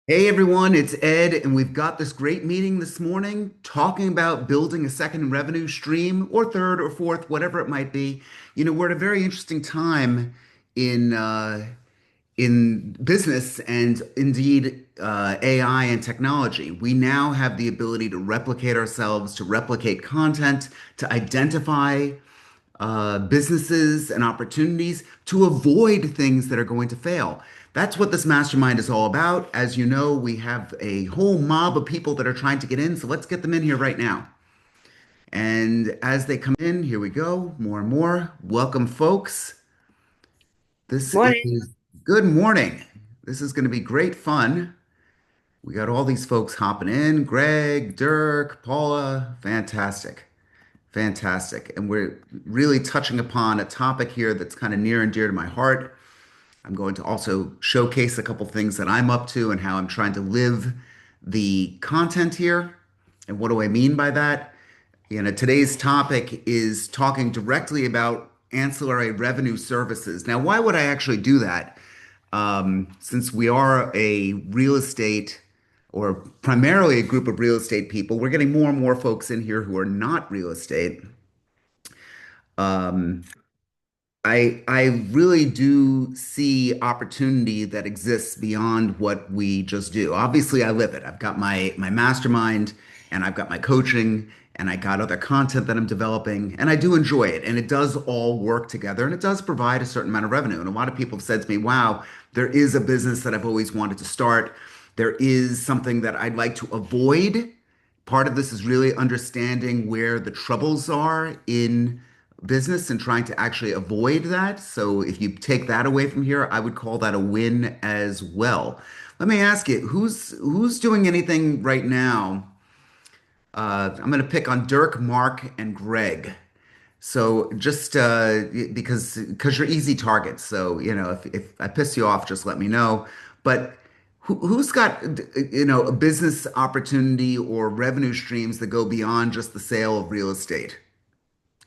Hey everyone, it's Ed, and we've got this great meeting this morning talking about building a second revenue stream, or third or fourth, whatever it might be. We're at a very interesting time in business and indeed AI and technology. We now have the ability to replicate ourselves, to replicate content, to identify businesses and opportunities to avoid things that are going to fail. That's what this mastermind is all about. As you know, we have a whole mob of people that are trying to get in, so let's get them in here right now. And as they come in, here we go, more and more. Welcome, folks. This Morning. is good morning. This is going to be great fun. We got all these folks hopping in. Greg, Dirk, Paula, fantastic. Fantastic. And we're really touching upon a topic here that's kind of near and dear to my heart. I'm going to also showcase a couple things that I'm up to and how I'm trying to live the content here. And what do I mean by that? Today's topic is talking directly about ancillary revenue services. Now, why would I actually do that? Since we are a real estate or primarily a group of real estate people, we're getting more and more folks in here who are not real estate. Um, I really do see opportunity that exists beyond what we just do. Obviously, I live it. I've got my mastermind and I've got my coaching and I got other content that I'm developing and I do enjoy it and it does all work together and it does provide a certain amount of revenue. And a lot of people have said to me, "Wow, there is a business that I've always wanted to start. There is something that I'd like to avoid." Part of this is really understanding where the troubles are in business and trying to actually avoid that. So if you take that away from here, I would call that a win as well. Let me ask you, who's doing anything right now? I'm going to pick on Dirk, Mark, and Greg. So just because you're easy targets. So if I piss you off, just let me know. But who's got a business opportunity or revenue streams that go beyond just the sale of real estate?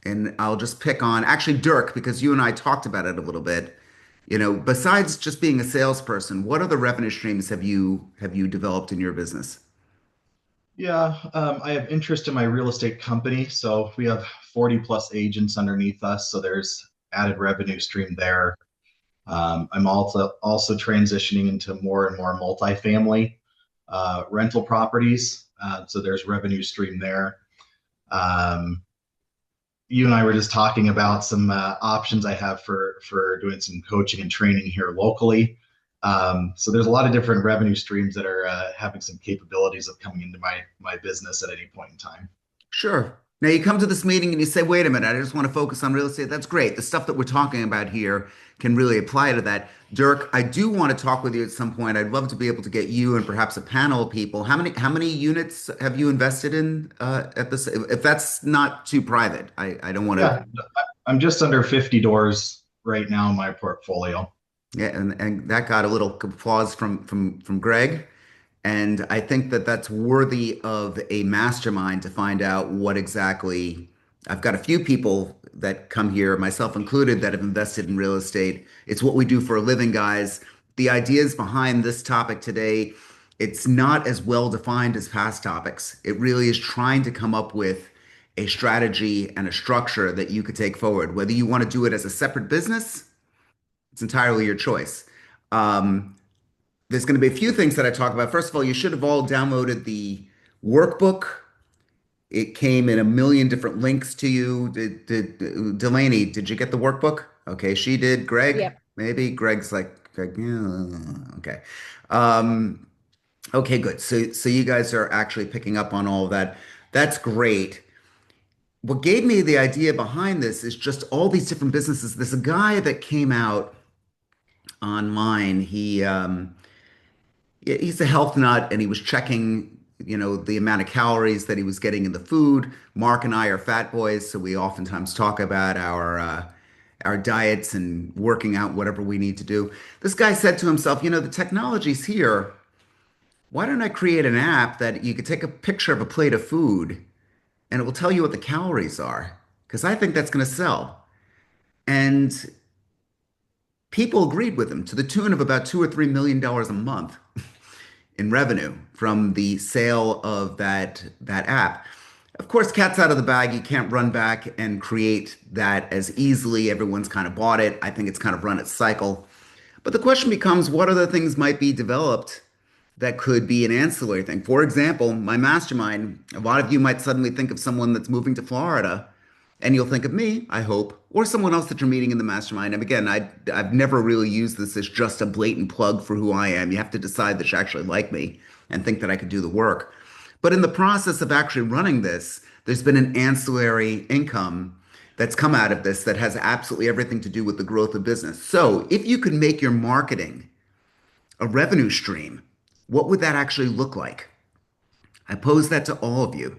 And I'll just pick on actually Dirk because you and I talked about it a little bit. Besides just being a salesperson, what other revenue streams have you developed in your business? Yeah, I have interest in my real estate company. So we have 40 plus agents underneath us. So there's added revenue stream there. I'm also transitioning into more and more multifamily rental properties. So there's revenue stream there. Um, you and I were just talking about some options I have for doing some coaching and training here locally. So there's a lot of different revenue streams that are having some capabilities of coming into my business at any point in time. Sure. Now you come to this meeting and you say, wait a minute, I just want to focus on real estate. That's great. The stuff that we're talking about here can really apply to that. Dirk, I do want to talk with you at some point. I'd love to be able to get you and perhaps a panel of people. How many units have you invested in at this? If that's not too private, I don't want to. Yeah, I'm just under 50 doors right now in my portfolio. Yeah, and that got a little applause from Greg. And I think that that's worthy of a mastermind to find out what exactly. I've got a few people that come here, myself included, that have invested in real estate. It's what we do for a living, guys. The ideas behind this topic today, it's not as well defined as past topics. It really is trying to come up with a strategy and a structure that you could take forward. Whether you want to do it as a separate business, it's entirely your choice. Um, there's going to be a few things that I talk about. First of all, you should have all downloaded the workbook. It came in a million different links to you. Delaney, did you get the workbook? Okay, she did. Greg, Yep. maybe. Greg's like, Greg, yeah, okay. Um, okay, good. So you guys are actually picking up on all of that. That's great. What gave me the idea behind this is just all these different businesses. There's a guy that came out online. He's a health nut and he was checking, the amount of calories that he was getting in the food. Mark and I are fat boys, so we oftentimes talk about our diets and working out whatever we need to do. This guy said to himself, the technology's here. Why don't I create an app that you could take a picture of a plate of food and it will tell you what the calories are? Because I think that's going to sell. And people agreed with him to the tune of about $2 or $3 million a month. in revenue from the sale of that app. Of course, cat's out of the bag. You can't run back and create that as easily. Everyone's kind of bought it. I think it's kind of run its cycle. But the question becomes, what other things might be developed that could be an ancillary thing? For example, my mastermind, a lot of you might suddenly think of someone that's moving to Florida, and you'll think of me, I hope, or someone else that you're meeting in the mastermind. And again, I've never really used this as just a blatant plug for who I am. You have to decide that you actually like me and think that I could do the work. But in the process of actually running this, there's been an ancillary income that's come out of this that has absolutely everything to do with the growth of business. So if you could make your marketing a revenue stream, what would that actually look like? I pose that to all of you.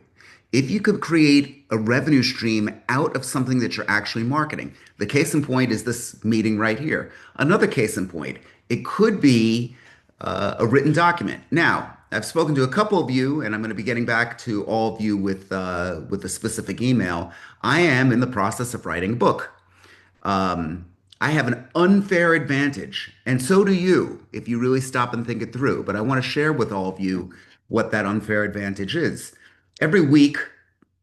If you could create a revenue stream out of something that you're actually marketing, the case in point is this meeting right here. Another case in point, it could be a written document. Now, I've spoken to a couple of you, and I'm going to be getting back to all of you with a specific email. I am in the process of writing a book. I have an unfair advantage, and so do you if you really stop and think it through. But I want to share with all of you what that unfair advantage is. Every week,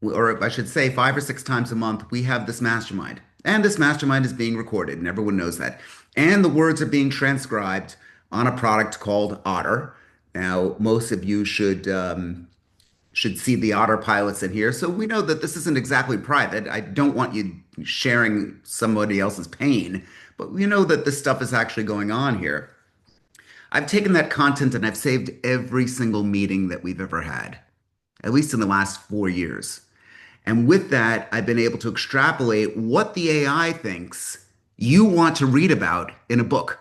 or I should say 5 or 6 times a month, we have this mastermind. And this mastermind is being recorded, and everyone knows that. And the words are being transcribed on a product called Otter. Now, most of you should see the Otter pilots in here. So we know that this isn't exactly private. I don't want you sharing somebody else's pain, but we know that this stuff is actually going on here. I've taken that content and I've saved every single meeting that we've ever had, at least in the last 4 years. And with that, I've been able to extrapolate what the AI thinks you want to read about in a book.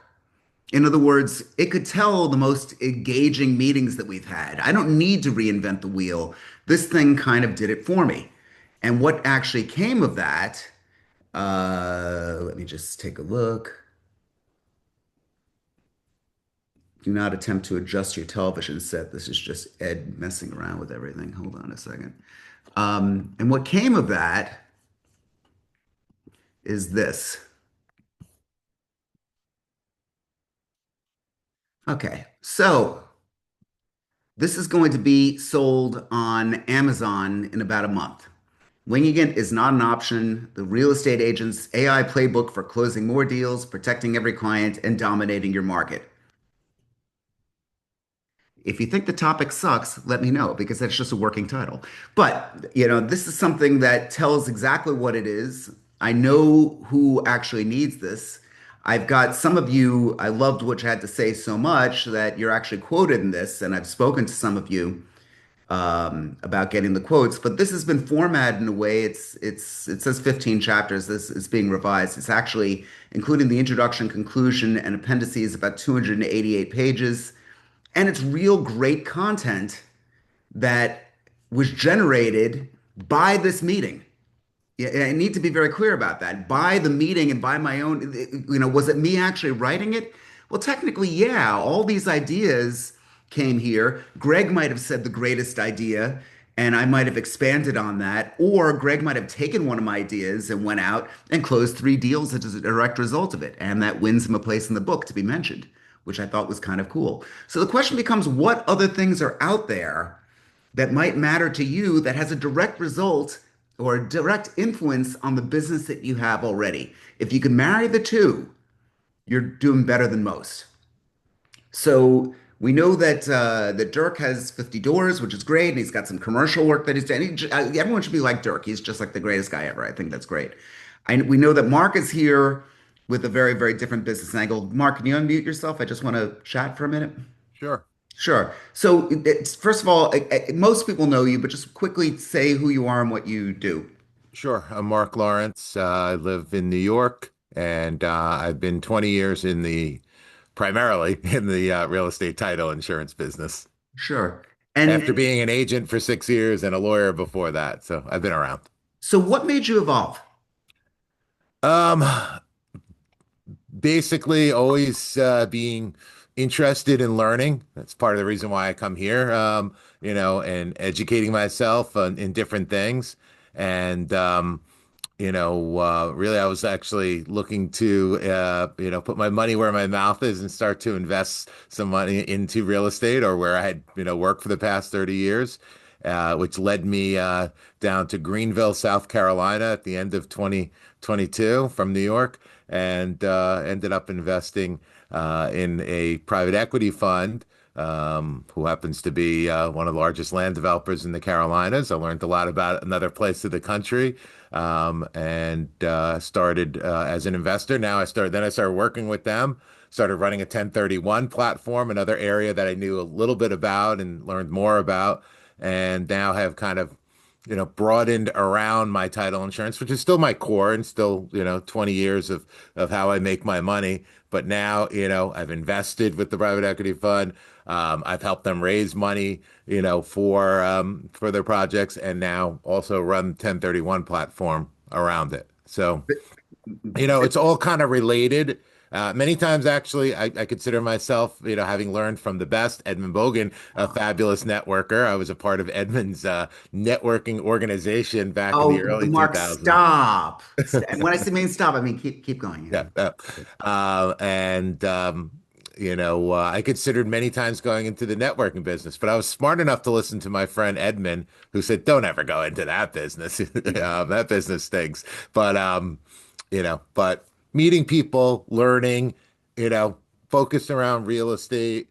In other words, it could tell the most engaging meetings that we've had. I don't need to reinvent the wheel. This thing kind of did it for me. And what actually came of that, let me just take a look. Do not attempt to adjust your television set. This is just Ed messing around with everything. Hold on a second. And what came of that is this. Okay, so this is going to be sold on Amazon in about a month. Winging it is not an option. The real estate agent's AI playbook for closing more deals, protecting every client, and dominating your market. If you think the topic sucks, let me know because that's just a working title. But, this is something that tells exactly what it is. I know who actually needs this. I've got some of you, I loved what you had to say so much that you're actually quoted in this, and I've spoken to some of you about getting the quotes, but this has been formatted in a way it says 15 chapters. This is being revised. It's actually including the introduction, conclusion, and appendices, about 288 pages. And it's real great content that was generated by this meeting. Yeah, I need to be very clear about that. By the meeting and by my own, was it me actually writing it? Well, technically, yeah. All these ideas came here. Greg might have said the greatest idea, and I might have expanded on that. Or Greg might have taken one of my ideas and went out and closed 3 deals as a direct result of it. And that wins him a place in the book to be mentioned, which I thought was kind of cool. So the question becomes, what other things are out there that might matter to you that has a direct result or a direct influence on the business that you have already? If you can marry the two, you're doing better than most. So we know that Dirk has 50 doors, which is great, and he's got some commercial work that he's done. Everyone should be like Dirk. He's just like the greatest guy ever. I think that's great. We know that Mark is here with a very, very different business angle. Mark, can you unmute yourself? I just want to chat for a minute. Sure. Sure. So, first of all, most people know you, but just quickly say who you are and what you do. Sure. I'm Mark Lawrence. I live in New York, and I've been 20 years primarily in the real estate title insurance business Sure. after And being an agent for 6 years and a lawyer before that. So I've been around. so, what made you evolve? Um, Basically always being interested in learning. That's part of the reason why I come here, and educating myself in different things. And really, I was actually looking to, put my money where my mouth is and start to invest some money into real estate or where I had, worked for the past 30 years, which led me down to Greenville, South Carolina at the end of 2022 from New York and ended up investing in a private equity fund. Who happens to be one of the largest land developers in the Carolinas. I learned a lot about another place of the country and started as an investor. Then I started working with them, started running a 1031 platform, another area that I knew a little bit about and learned more about, and now have kind of, broadened around my title insurance, which is still my core and still, 20 years of how I make my money. But now, I've invested with the private equity fund. I've helped them raise money, for their projects, and now also run 1031 platform around it. So, it's all kind of related. Many times, actually, I consider myself, having learned from the best, Edmund Bogen, a fabulous networker. I was a part of Edmund's networking organization back in the Oh, early Mark, 2000s. stop. And when I say mean stop, I mean keep going. Yeah. And I considered many times going into the networking business, but I was smart enough to listen to my friend Edmund, who said, "Don't ever go into that business. That business stinks." But but meeting people, learning, you know, focused around real estate,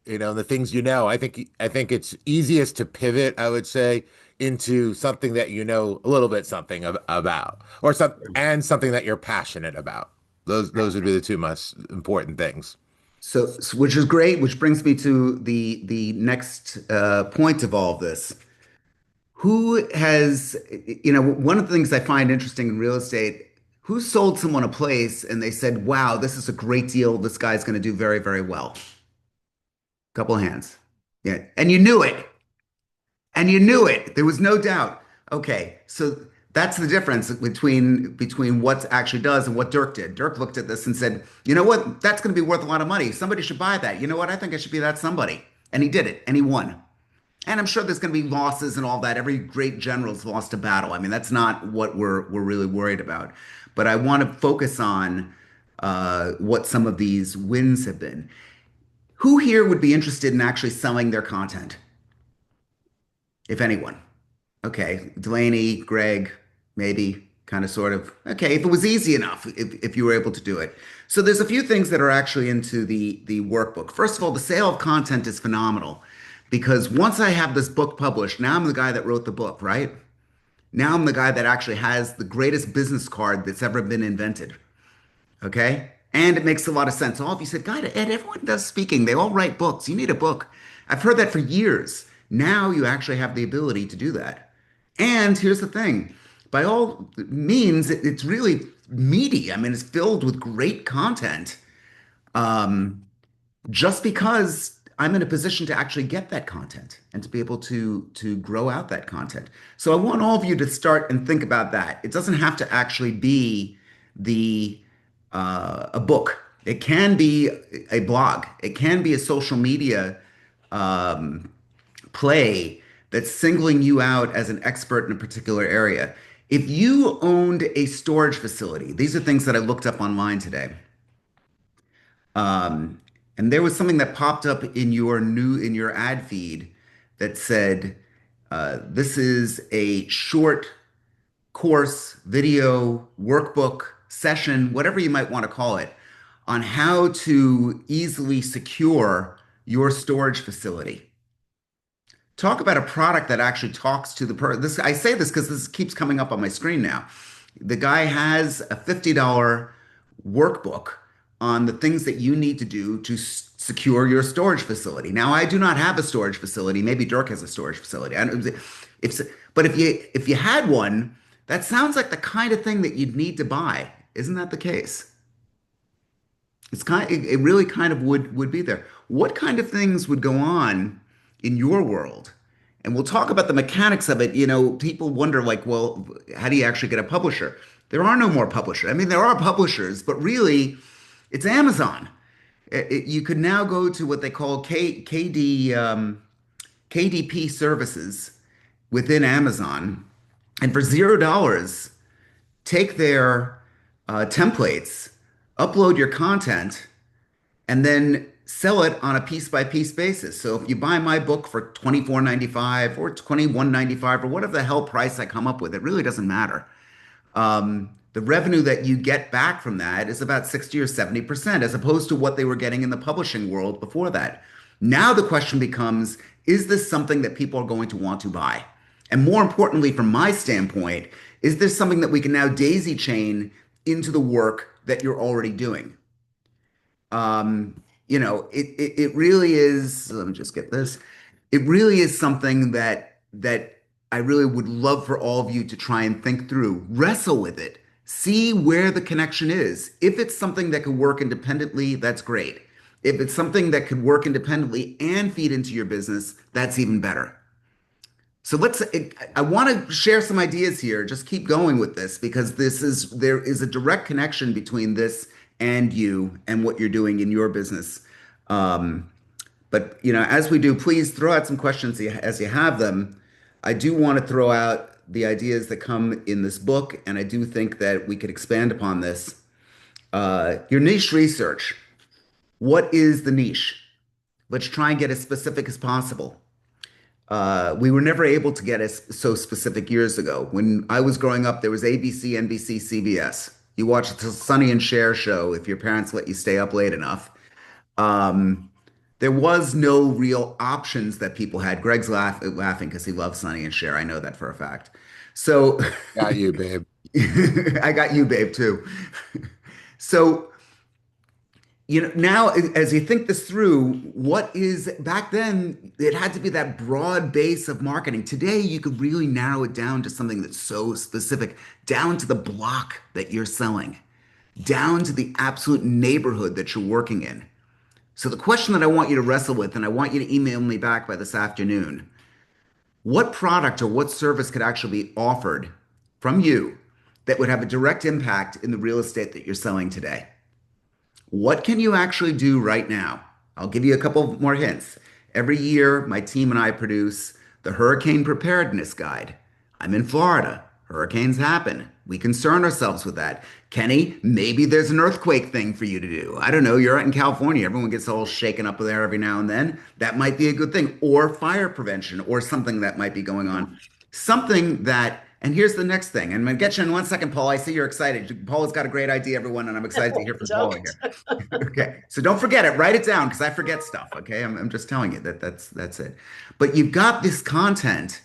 the things I think it's easiest to pivot, I would say, into something that a little bit something about, or something that you're passionate about. Those would be the two most important things. So, which is great, which brings me to the next point of all of this. Who has, one of the things I find interesting in real estate, who sold someone a place and they said, wow, this is a great deal. This guy's going to do very, very well. Couple of hands. Yeah. And you knew it. And you knew it. There was no doubt. Okay, so that's the difference between what actually does and what Dirk did. Dirk looked at this and said, "You know what? That's going to be worth a lot of money. Somebody should buy that. You know what? I think I should be that somebody." And he did it, and he won. And I'm sure there's going to be losses and all that. Every great general's lost a battle. I mean, that's not what we're really worried about. But I want to focus on what some of these wins have been. Who here would be interested in actually selling their content, if anyone? Okay, Delaney, Greg, maybe, kind of, sort of. Okay, if it was easy enough, if you were able to do it. So there's a few things that are actually into the workbook. First of all, the sale of content is phenomenal because once I have this book published, now I'm the guy that wrote the book, right? Now I'm the guy that actually has the greatest business card that's ever been invented. Okay. And it makes a lot of sense. All of you said, God, Ed, everyone does speaking. They all write books. You need a book. I've heard that for years. Now you actually have the ability to do that. And here's the thing, by all means, it's really meaty. I mean, it's filled with great content. Um, just because I'm in a position to actually get that content and to be able to grow out that content. So I want all of you to start and think about that. It doesn't have to actually be the a book. It can be a blog. It can be a social media um, play that's singling you out as an expert in a particular area. If you owned a storage facility, these are things that I looked up online today. Um, and there was something that popped up in your ad feed that said, this is a short course, video, workbook, session, whatever you might want to call it, on how to easily secure your storage facility. Talk about a product that actually talks to the person. This I say this because this keeps coming up on my screen now. The guy has a $50 workbook on the things that you need to do to secure your storage facility. Now, I do not have a storage facility. Maybe Dirk has a storage facility. I don't, if, but if you had one, that sounds like the kind of thing that you'd need to buy. Isn't that the case? It really kind of would be there. What kind of things would go on in your world? And we'll talk about the mechanics of it. People wonder like, well, how do you actually get a publisher? There are no more publishers. I mean, there are publishers, but really, it's Amazon. You could now go to what they call KDP services within Amazon, and for $0, take their templates, upload your content, and then sell it on a piece by piece basis. So if you buy my book for 24.95 or 21.95 or whatever the hell price I come up with, it really doesn't matter. The revenue that you get back from that is about 60 or 70%, as opposed to what they were getting in the publishing world before that. Now the question becomes, is this something that people are going to want to buy? And more importantly, from my standpoint, is this something that we can now daisy chain into the work that you're already doing? It really is. Let me just get this. It really is something that I really would love for all of you to try and think through, wrestle with it, see where the connection is. If it's something that could work independently, that's great. If it's something that could work independently and feed into your business, that's even better. So I want to share some ideas here. Just keep going with this because there is a direct connection between this and you and what you're doing in your business. Um, but as we do, please throw out some questions as you have them. I do want to throw out the ideas that come in this book, and I do think that we could expand upon this. Your niche research. What is the niche? Let's try and get as specific as possible. We were never able to get as so specific years ago. When I was growing up, there was ABC, NBC, CBS. You watched the Sonny and Cher show if your parents let you stay up late enough. Um, there was no real options that people had. Greg's laughing because he loves Sonny and Cher. I know that for a fact. So Got you, babe. I got you, babe, too. So now as you think this through, what is back then, it had to be that broad base of marketing. Today, you could really narrow it down to something that's so specific, down to the block that you're selling, down to the absolute neighborhood that you're working in. So the question that I want you to wrestle with, and I want you to email me back by this afternoon, what product or what service could actually be offered from you that would have a direct impact in the real estate that you're selling today? What can you actually do right now? I'll give you a couple more hints. Every year, my team and I produce the Hurricane Preparedness Guide. I'm in Florida. Hurricanes happen. We concern ourselves with that. Kenny, maybe there's an earthquake thing for you to do. I don't know. You're out in California. Everyone gets all shaken up there every now and then. That might be a good thing. Or fire prevention or something that might be going on. Something that, and here's the next thing. And I'm going to get you in 1 second, Paul. I see you're excited. Paula's got a great idea, everyone, and I'm excited to hear from Paula Don't. here. Okay, so don't forget it. Write it down because I forget stuff. Okay, I'm just telling you that's it. But you've got this content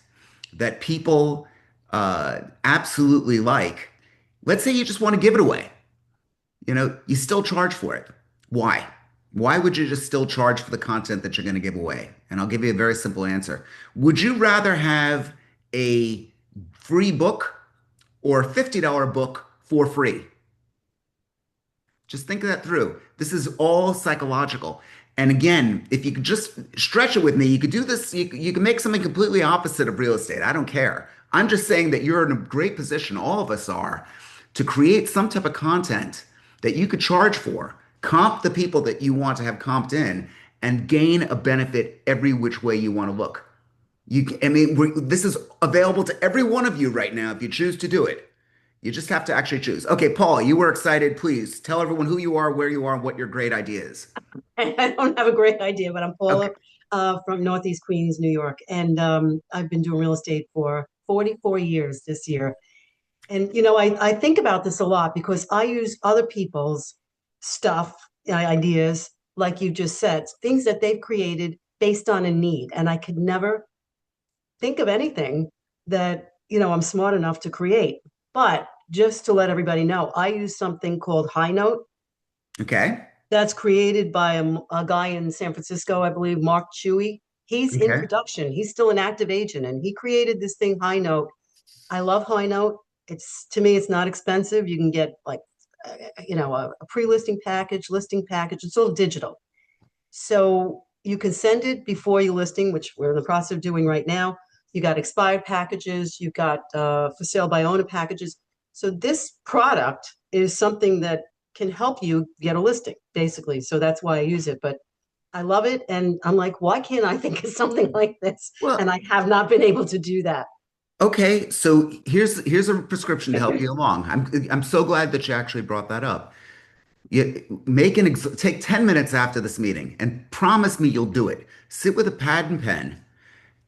that people absolutely like. Let's say you just want to give it away. You still charge for it. Why? Why would you just still charge for the content that you're going to give away? And I'll give you a very simple answer. Would you rather have a free book or a $50 book for free? Just think of that through. This is all psychological. And again, if you could just stretch it with me, you could do this, you can make something completely opposite of real estate. I don't care. I'm just saying that you're in a great position, all of us are, to create some type of content that you could charge for, comp the people that you want to have comped in, and gain a benefit every which way you want to look. This is available to every one of you right now if you choose to do it. You just have to actually choose. Okay, Paul, you were excited. Please tell everyone who you are, where you are, and what your great idea is. I don't have a great idea, but I'm Okay. Paula from Northeast Queens, New York. And I've been doing real estate for 44 years this year. And, I think about this a lot because I use other people's stuff, ideas, like you just said, things that they've created based on a need. And I could never think of anything that, I'm smart enough to create. But just to let everybody know, I use something called High Note. Okay. That's created by a guy in San Francisco, I believe, Mark Chewy. He's in Okay. production. He's still an active agent, and he created this thing, High Note. I love High Note. To me, it's not expensive. You can get like, a pre-listing package, listing package. It's all digital. So you can send it before your listing, which we're in the process of doing right now. You got expired packages. You got for sale by owner packages. So this product is something that can help you get a listing, basically. So that's why I use it. But I love it. And I'm like, why can't I think of something like this? And Well, I have not been able to do that. Okay, so here's a prescription to help you along. I'm so glad that you actually brought that up. You take 10 minutes after this meeting and promise me you'll do it. Sit with a pad and pen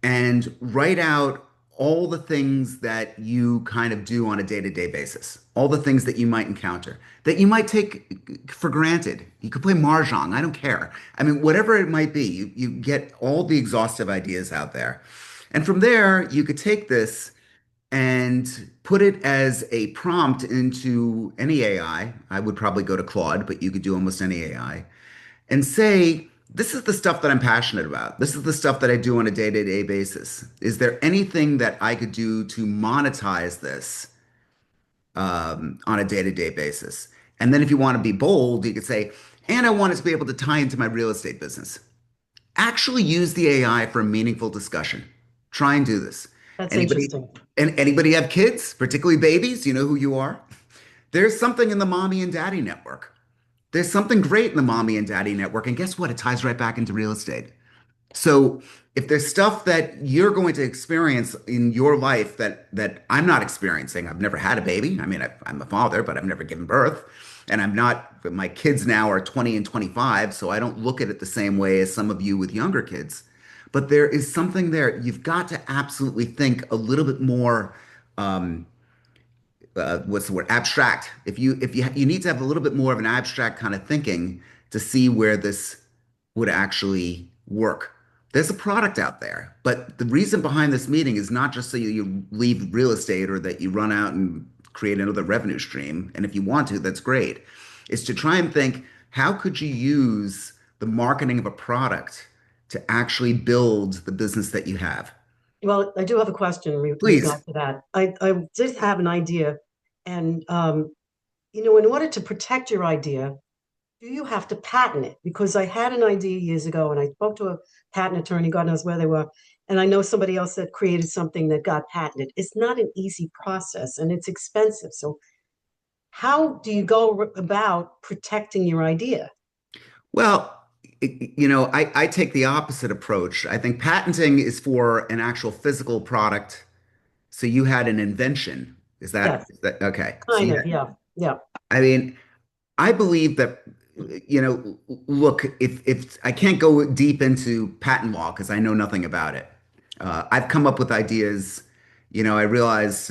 and write out all the things that you kind of do on a day-to-day basis, all the things that you might encounter, that you might take for granted. You could play mahjong, I don't care. I mean, whatever it might be, you get all the exhaustive ideas out there. And from there, you could take this and put it as a prompt into any AI. I would probably go to Claude, but you could do almost any AI and say, this is the stuff that I'm passionate about. This is the stuff that I do on a day-to-day basis. Is there anything that I could do to monetize this on a day-to-day basis? And then if you want to be bold, you could say, and I want it to be able to tie into my real estate business. Actually use the AI for a meaningful discussion. Try and do this. That's Anybody interesting. and anybody have kids, particularly babies? You know who you are. There's something in the mommy and daddy network. There's something great in the mommy and daddy network. And guess what? It ties right back into real estate. So if there's stuff that you're going to experience in your life that I'm not experiencing, I've never had a baby. I mean, I'm a father, but I've never given birth. And I'm not, but my kids now are 20 and 25, so I don't look at it the same way as some of you with younger kids. But there is something there. You've got to absolutely think a little bit more what's the word, abstract. If you need to have a little bit more of an abstract kind of thinking to see where this would actually work. There's a product out there, but the reason behind this meeting is not just so you leave real estate or that you run out and create another revenue stream. And if you want to, that's great. It's to try and think, how could you use the marketing of a product to actually build the business that you have? Well, I do have a question in Please. regard to that. I did have an idea, and in order to protect your idea, do you have to patent it? Because I had an idea years ago, and I spoke to a patent attorney, God knows where they were, and I know somebody else that created something that got patented. It's not an easy process, and it's expensive. So, how do you go about protecting your idea? Well, I take the opposite approach. I think patenting is for an actual physical product. So you had an invention. Yes, Is that okay? So kind of. Yeah, yeah. I mean, I believe that, look, if I can't go deep into patent law because I know nothing about it. I've come up with ideas. I realize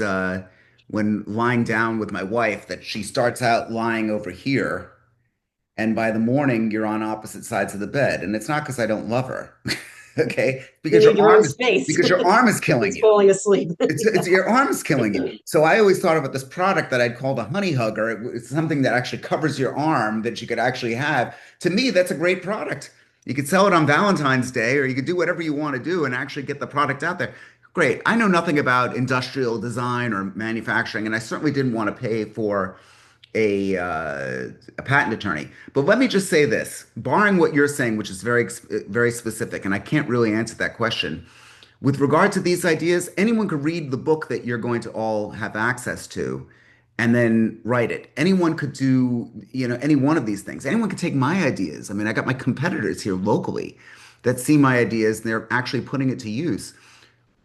when lying down with my wife that she starts out lying over here, and by the morning you're on opposite sides of the bed, and it's not because I don't love her, okay? You need your own space. Because your arm is killing It's you. falling asleep. It's your arm is killing you. So I always thought about this product that I'd called a honey hugger. It's something that actually covers your arm that you could actually have. To me, that's a great product. You could sell it on Valentine's Day, or you could do whatever you want to do and actually get the product out there. Great. I know nothing about industrial design or manufacturing, and I certainly didn't want to pay for a patent attorney. But let me just say this, barring what you're saying, which is very specific, and I can't really answer that question. With regard to these ideas, anyone could read the book that you're going to all have access to and then write it. Anyone could do, any one of these things. Anyone could take my ideas. I mean, I got my competitors here locally that see my ideas and they're actually putting it to use.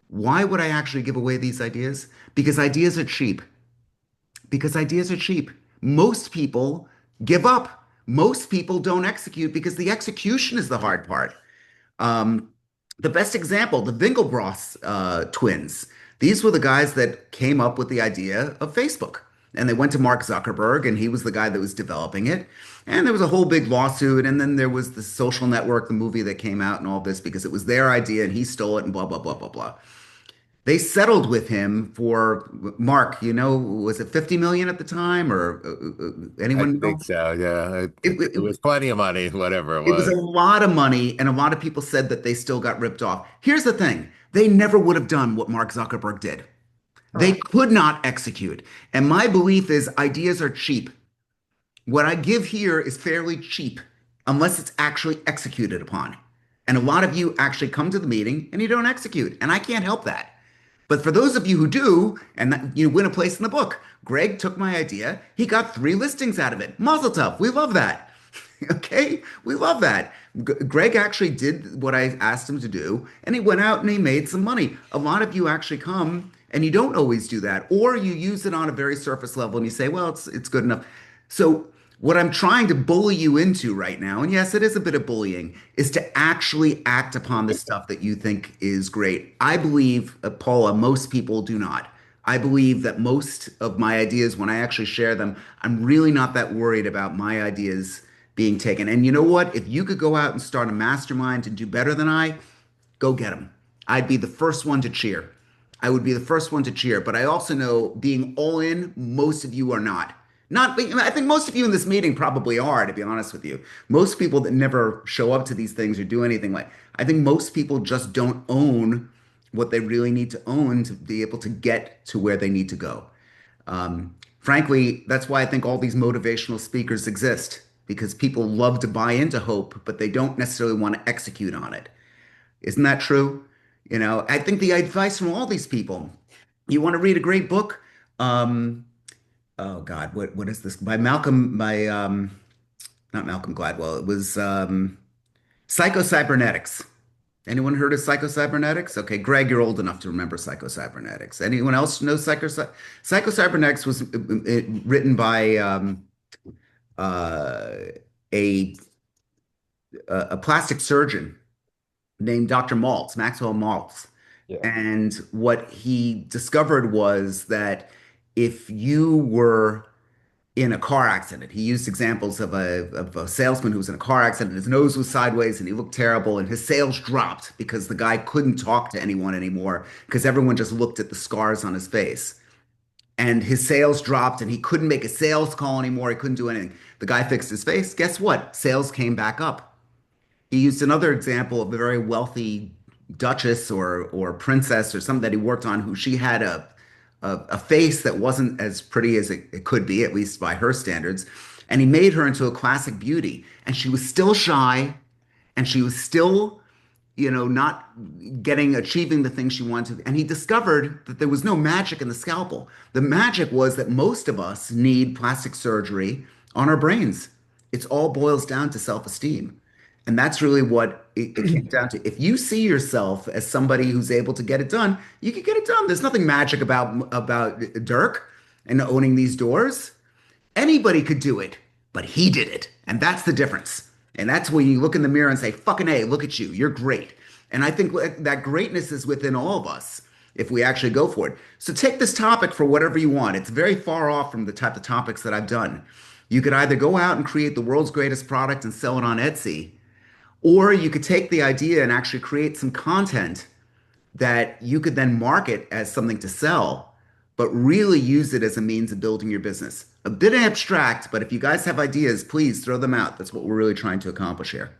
Why would I actually give away these ideas? Because ideas are cheap. Because ideas are cheap. Most people give up. Most people don't execute because the execution is the hard part. Um, the best example, the Winklevoss twins. These were the guys that came up with the idea of Facebook. And they went to Mark Zuckerberg, and he was the guy that was developing it. And there was a whole big lawsuit. And then there was the social network, the movie that came out, and all this because it was their idea and he stole it and blah, blah, blah, blah, blah. They settled with him for Mark, was it 50 million at the time or I anyone think know? so. Yeah, It, it it, was plenty of money, whatever it It was was. a lot of money, and a lot of people said that they still got ripped off. Here's the thing, they never would have done what Mark Zuckerberg did. They Correct. could not execute. And my belief is ideas are cheap. What I give here is fairly cheap unless it's actually executed upon. And a lot of you actually come to the meeting and you don't execute, and I can't help that. But for those of you who do, and you win a place in the book, Greg took my idea. He got 3 listings out of it. Mazel tov. We love that. Okay, we love that. Greg actually did what I asked him to do, and he went out and he made some money. A lot of you actually come And you don't always do that, or you use it on a very surface level and you say, well, it's good enough. So what I'm trying to bully you into right now, and yes, it is a bit of bullying, is to actually act upon the stuff that you think is great. I believe, Paula, most people do not. I believe that most of my ideas, when I actually share them, I'm really not that worried about my ideas being taken. And you know what? If you could go out and start a mastermind and do better than I, go get them. I'd be the first one to cheer. I would be the first one to cheer. But I also know being all in, most of you are not. Not, I think most of you in this meeting probably are, to be honest with you. Most people that never show up to these things or do anything like, I think most people just don't own what they really need to own to be able to get to where they need to go. Frankly, that's why I think all these motivational speakers exist because people love to buy into hope, but they don't necessarily want to execute on it. Isn't that true? I think the advice from all these people, you want to read a great book? Um, oh God, what is this? By not Malcolm Gladwell. It was Psycho-Cybernetics. Anyone heard of Psycho-Cybernetics? Okay, Greg, you're old enough to remember Psycho-Cybernetics. Anyone else know Psycho-Cybernetics was written by uh, a a plastic surgeon named Dr. Maltz, Maxwell Maltz. Yeah. And what he discovered was that if you were in a car accident, he used examples of a salesman who was in a car accident. His nose was sideways and he looked terrible, and his sales dropped because the guy couldn't talk to anyone anymore because everyone just looked at the scars on his face. And his sales dropped and he couldn't make a sales call anymore. He couldn't do anything. The guy fixed his face. Guess what? Sales came back up. He used another example of a very wealthy duchess or princess or something that he worked on, who she had a face that wasn't as pretty as it could be, at least by her standards. And he made her into a classic beauty. And she was still shy, and she was still, not achieving the things she wanted to. And he discovered that there was no magic in the scalpel. The magic was that most of us need plastic surgery on our brains. It's all boils down to self-esteem. And that's really what it came down to. If you see yourself as somebody who's able to get it done, you can get it done. There's nothing magic about Dirk and owning these doors. Anybody could do it, but he did it. And that's the difference. And that's when you look in the mirror and say, fucking A, look at you. You're great. And I think that greatness is within all of us if we actually go for it. So take this topic for whatever you want. It's very far off from the type of topics that I've done. You could either go out and create the world's greatest product and sell it on Etsy, or you could take the idea and actually create some content that you could then market as something to sell, but really use it as a means of building your business. A bit abstract, but if you guys have ideas, please throw them out. That's what we're really trying to accomplish here.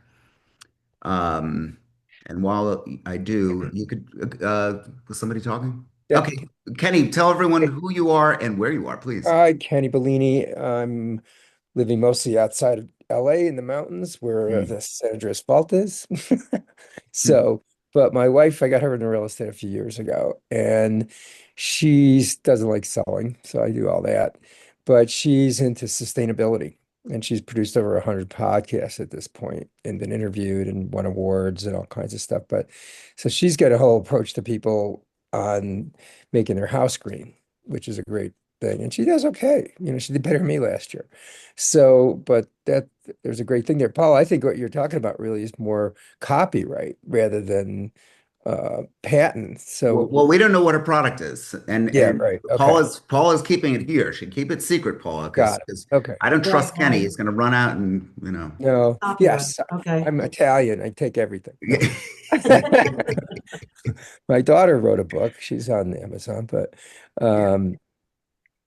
Um, and while I do, you could, was somebody talking? Yeah. Okay, Kenny, tell everyone who you are and where you are, please. Hi, Kenny Bellini. I'm living mostly outside of LA in the mountains where Mm. the San Andreas Fault is. Mm. So, but my wife, I got her into real estate a few years ago, and she doesn't like selling, so I do all that. But she's into sustainability, and she's produced over 100 podcasts at this point and been interviewed and won awards and all kinds of stuff. But so she's got a whole approach to people on making their house green, which is a great thing. And she does okay. She did better than me last year. So, but there's a great thing there. Paul, I think what you're talking about really is more copyright rather than patent. Well, So well, we don't know what her product is, and yeah, and right. Okay. Paula's keeping it here. She keep it secret, Paula, because Got it. Okay. I don't Right, trust Kenny. right. He's going to run out and No, Copyright. yes, Okay. I'm Italian. I take everything. No. My daughter wrote a book. She's on Amazon, but Yeah. um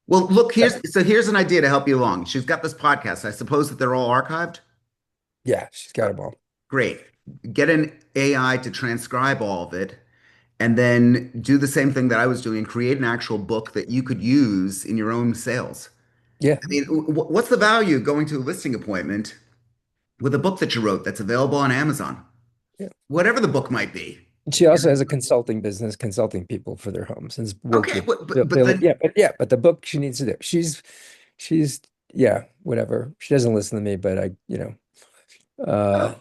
Well, look, here's an idea to help you along. She's got this podcast. I suppose that they're all archived. yeah, she's got them all. Great. Get an AI to transcribe all of it, and then do the same thing that I was doing. Create an actual book that you could use in your own sales. Yeah. I mean, what's the value of going to a listing appointment with a book that you wrote that's available on Amazon? Yeah. Whatever the book might be. She also has a consulting business, consulting people for their homes, and worked Okay, with but then but the book she needs to do. She's yeah, whatever. She doesn't listen to me, but uh, oh,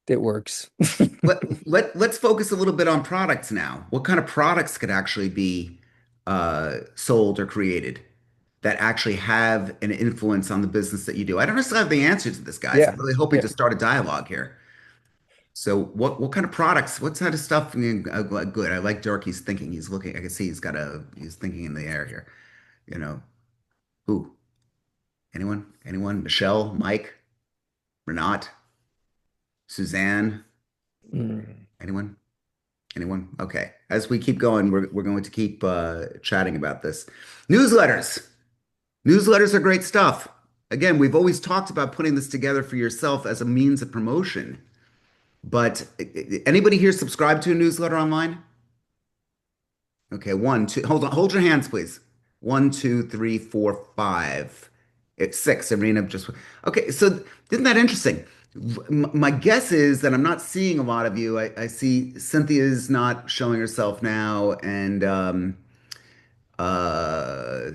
it works. let's focus a little bit on products now. What kind of products could actually be sold or created that actually have an influence on the business that you do? I don't necessarily have the answer to this, guys. I'm Yeah. really hoping Yeah. to start a dialogue here. So what kind of products, what kind of stuff? I mean, good. I like Dirk. He's thinking. He's looking. I can see he's thinking in the air here. You know, who? Anyone? Anyone? Michelle, Mike, Renat, Suzanne? Mm. Anyone? Anyone? Okay. As we keep going, we're going to keep chatting about this. Newsletters. Newsletters are great stuff. Again, we've always talked about putting this together for yourself as a means of promotion. But anybody here subscribe to a newsletter online? Okay, one, two, hold on, hold your hands, please. One, two, three, four, five. It's six. Irina just okay. So isn't that interesting? My guess is that I'm not seeing a lot of you. I see Cynthia's not showing herself now, and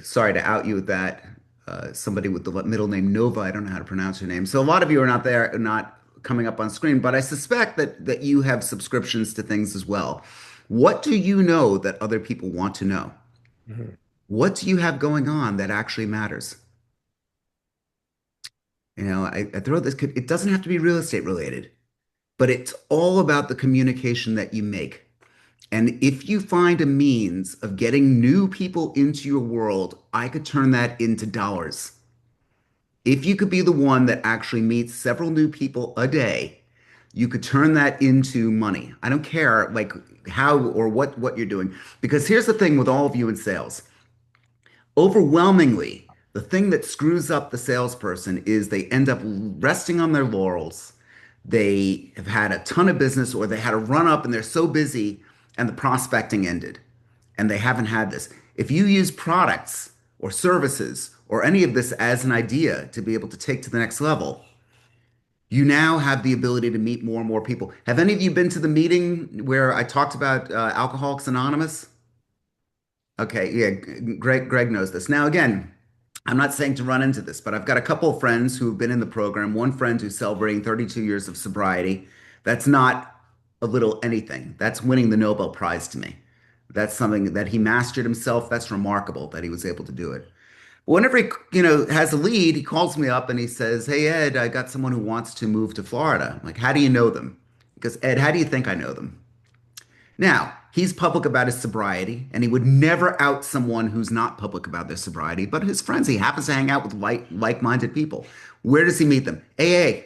sorry to out you with that. Somebody with the middle name Nova. I don't know how to pronounce her name. So a lot of you are not there, not coming up on screen. But I suspect that you have subscriptions to things as well. What do you know that other people want to know? Mhm. What do you have going on that actually matters? I throw this. It doesn't have to be real estate related, but it's all about the communication that you make. And if you find a means of getting new people into your world, I could turn that into dollars. If you could be the one that actually meets several new people a day, you could turn that into money. I don't care like how or what you're doing. Because here's the thing with all of you in sales. Overwhelmingly, the thing that screws up the salesperson is they end up resting on their laurels. They have had a ton of business or they had a run up and they're so busy and the prospecting ended and they haven't had this. If you use products or services or any of this as an idea to be able to take to the next level, you now have the ability to meet more and more people. Have any of you been to the meeting where I talked about Alcoholics Anonymous? Okay, yeah, Greg knows this. Now, again, I'm not saying to run into this, but I've got a couple of friends who have been in the program. One friend who's celebrating 32 years of sobriety. That's not a little anything. That's winning the Nobel Prize to me. That's something that he mastered himself. That's remarkable that he was able to do it. Whenever he, has a lead, he calls me up and he says, "Hey Ed, I got someone who wants to move to Florida." I'm like, "How do you know them?" Because Ed, how do you think I know them? Now, he's public about his sobriety, and he would never out someone who's not public about their sobriety, but his friends, he happens to hang out with like-minded people. Where does he meet them? AA.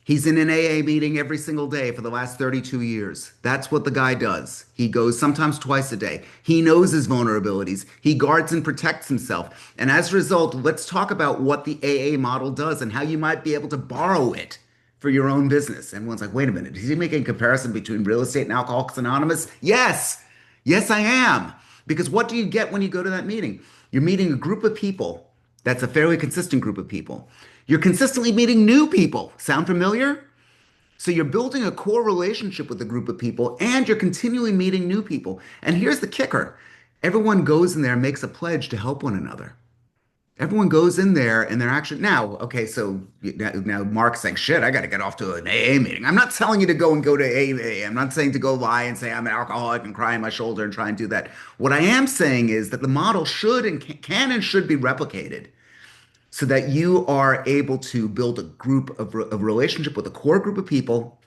He's in an AA meeting every single day for the last 32 years. That's what the guy does. He goes sometimes twice a day. He knows his vulnerabilities. He guards and protects himself. And as a result, let's talk about what the AA model does and how you might be able to borrow it for your own business. Everyone's like, wait a minute, is he making a comparison between real estate and Alcoholics Anonymous? Yes. Yes, I am. Because what do you get when you go to that meeting? You're meeting a group of people that's a fairly consistent group of people. You're consistently meeting new people. Sound familiar? So you're building a core relationship with a group of people and you're continually meeting new people. And here's the kicker. Everyone goes in there and makes a pledge to help one another. Everyone goes in there and they're actually now, okay, so now Mark's saying, shit, I got to get off to an AA meeting. I'm not telling you to go to AA. I'm not saying to go lie and say I'm an alcoholic and cry on my shoulder and try and do that. What I am saying is that the model should and can and should be replicated so that you are able to build a relationship with a core group of people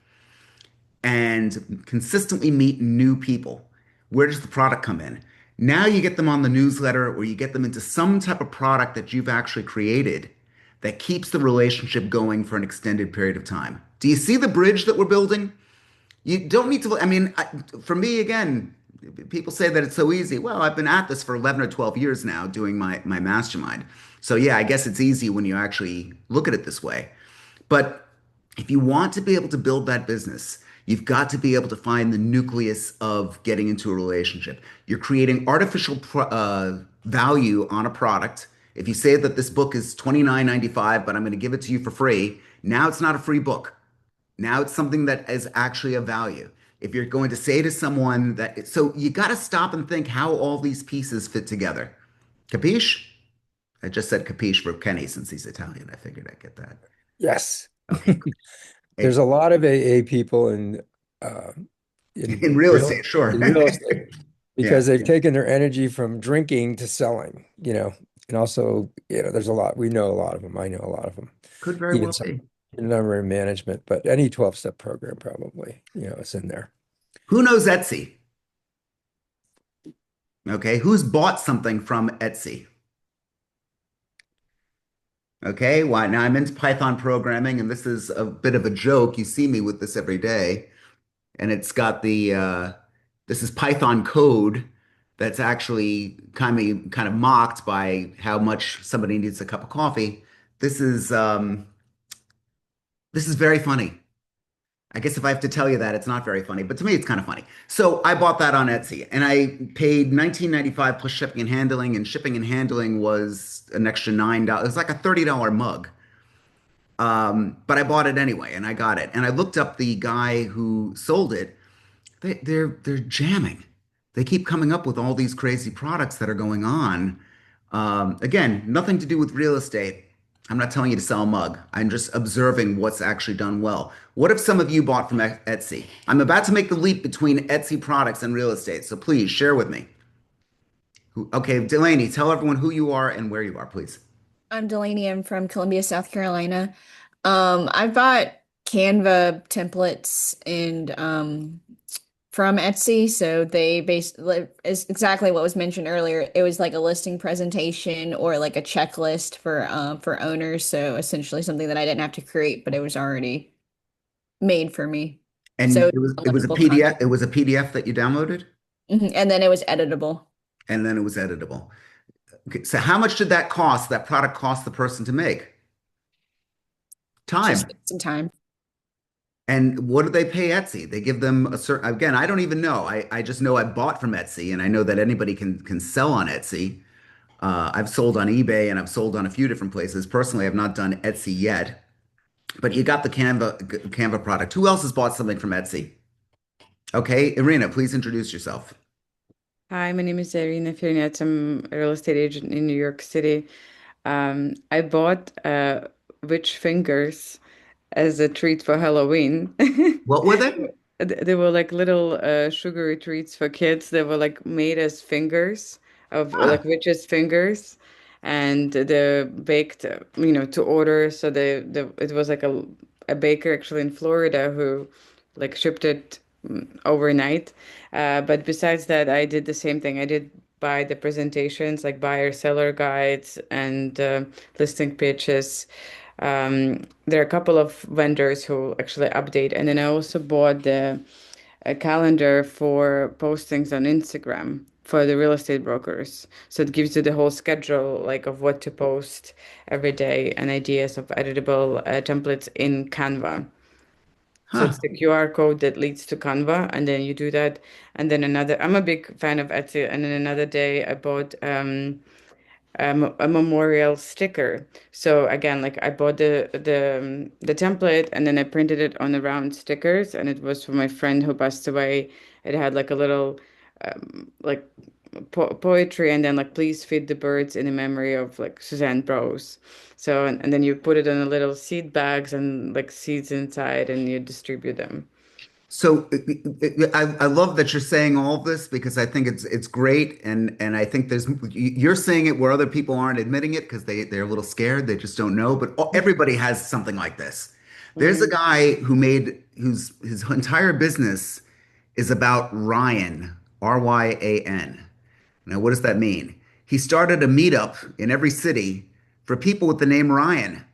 and consistently meet new people. Where does the product come in? Now you get them on the newsletter or you get them into some type of product that you've actually created that keeps the relationship going for an extended period of time. Do you see the bridge that we're building? You don't need to, I mean, for me, again, people say that it's so easy. Well, I've been at this for 11 or 12 years now doing my mastermind. So, yeah, I guess it's easy when you actually look at it this way. But if you want to be able to build that business, you've got to be able to find the nucleus of getting into a relationship. You're creating artificial value on a product. If you say that this book is $29.95, but I'm going to give it to you for free, now it's not a free book. Now it's something that is actually of value. If you're going to say to someone that, so you got to stop and think how all these pieces fit together. Capiche? I just said capiche for Kenny since he's Italian. I figured I'd get that. Yes. Okay. There's a lot of AA people uh, In real estate, sure. in real estate. Yeah. because they've taken their energy from drinking to selling, and also, there's a lot, we know a lot of them. I know a lot of them, Could very even well some be. in number in management, but any 12-step program probably, it's in there. Who knows Etsy? Okay. Who's bought something from Etsy? Okay. Why? Now I'm into Python programming, and this is a bit of a joke. You see me with this every day, and it's got this is Python code that's actually kind of mocked by how much somebody needs a cup of coffee. This is um, this is very funny. I guess if I have to tell you that, it's not very funny, but to me, it's kind of funny. So I bought that on Etsy, and I paid 19.95 plus shipping and handling, and shipping and handling was an extra $9. It was like a $30 mug. But I bought it anyway, and I got it. And I looked up the guy who sold it. They're jamming. They keep coming up with all these crazy products that are going on. Again, nothing to do with real estate. I'm not telling you to sell a mug. I'm just observing what's actually done well. What if some of you bought from Etsy? I'm about to make the leap between Etsy products and real estate, so please share with me. Okay, Delaney, tell everyone who you are and where you are, please. I'm Delaney. I'm from Columbia, South Carolina. I bought Canva templates and from Etsy. So they basically is exactly what was mentioned earlier. It was like a listing presentation or like a checklist for owners. So essentially something that I didn't have to create, but it was already made for me. So And it's it was a downloadable content. PDF. It was a PDF that you downloaded, And then it was editable, and then it was editable. Okay, so how much did that cost? That product cost the person to make? just Time. some time. And what do they pay Etsy? They give them a certain, again, I don't even know. I just know I bought from Etsy and I know that anybody can sell on Etsy. I've sold on eBay and I've sold on a few different places. Personally, I've not done Etsy yet, but you got the Canva product. Who else has bought something from Etsy? Okay, Irina, please introduce yourself. Hi, my name is Irina Firnets. I'm a real estate agent in New York City. I bought witch fingers as a treat for Halloween. What were they? They were like little sugary treats for kids. They were like made as fingers of like Huh. witches' fingers, and they're baked, to order. So it was like a baker actually in Florida who like shipped it overnight. But besides that, I did the same thing. I did buy the presentations, like buyer seller guides and listing pitches. There are a couple of vendors who actually update, and then I also bought a calendar for postings on Instagram for the real estate brokers. So it gives you the whole schedule, like of what to post every day and ideas of editable templates in Canva. So Huh. it's the QR code that leads to Canva, and then you do that. And then I'm a big fan of Etsy. And then another day I bought a memorial sticker. So again, like I bought the template and then I printed it on the round stickers, and it was for my friend who passed away. It had like a little like poetry, and then like please feed the birds in the memory of like Suzanne Brose. So and then you put it in a little seed bags and like seeds inside, and you distribute them. So I love that you're saying all of this because I think it's great and I think you're saying it where other people aren't admitting it because they're a little scared, they just don't know, but everybody has something like this. There's a Mhm. guy whose his entire business is about Ryan, Ryan. Now what does that mean? He started a meetup in every city for people with the name Ryan.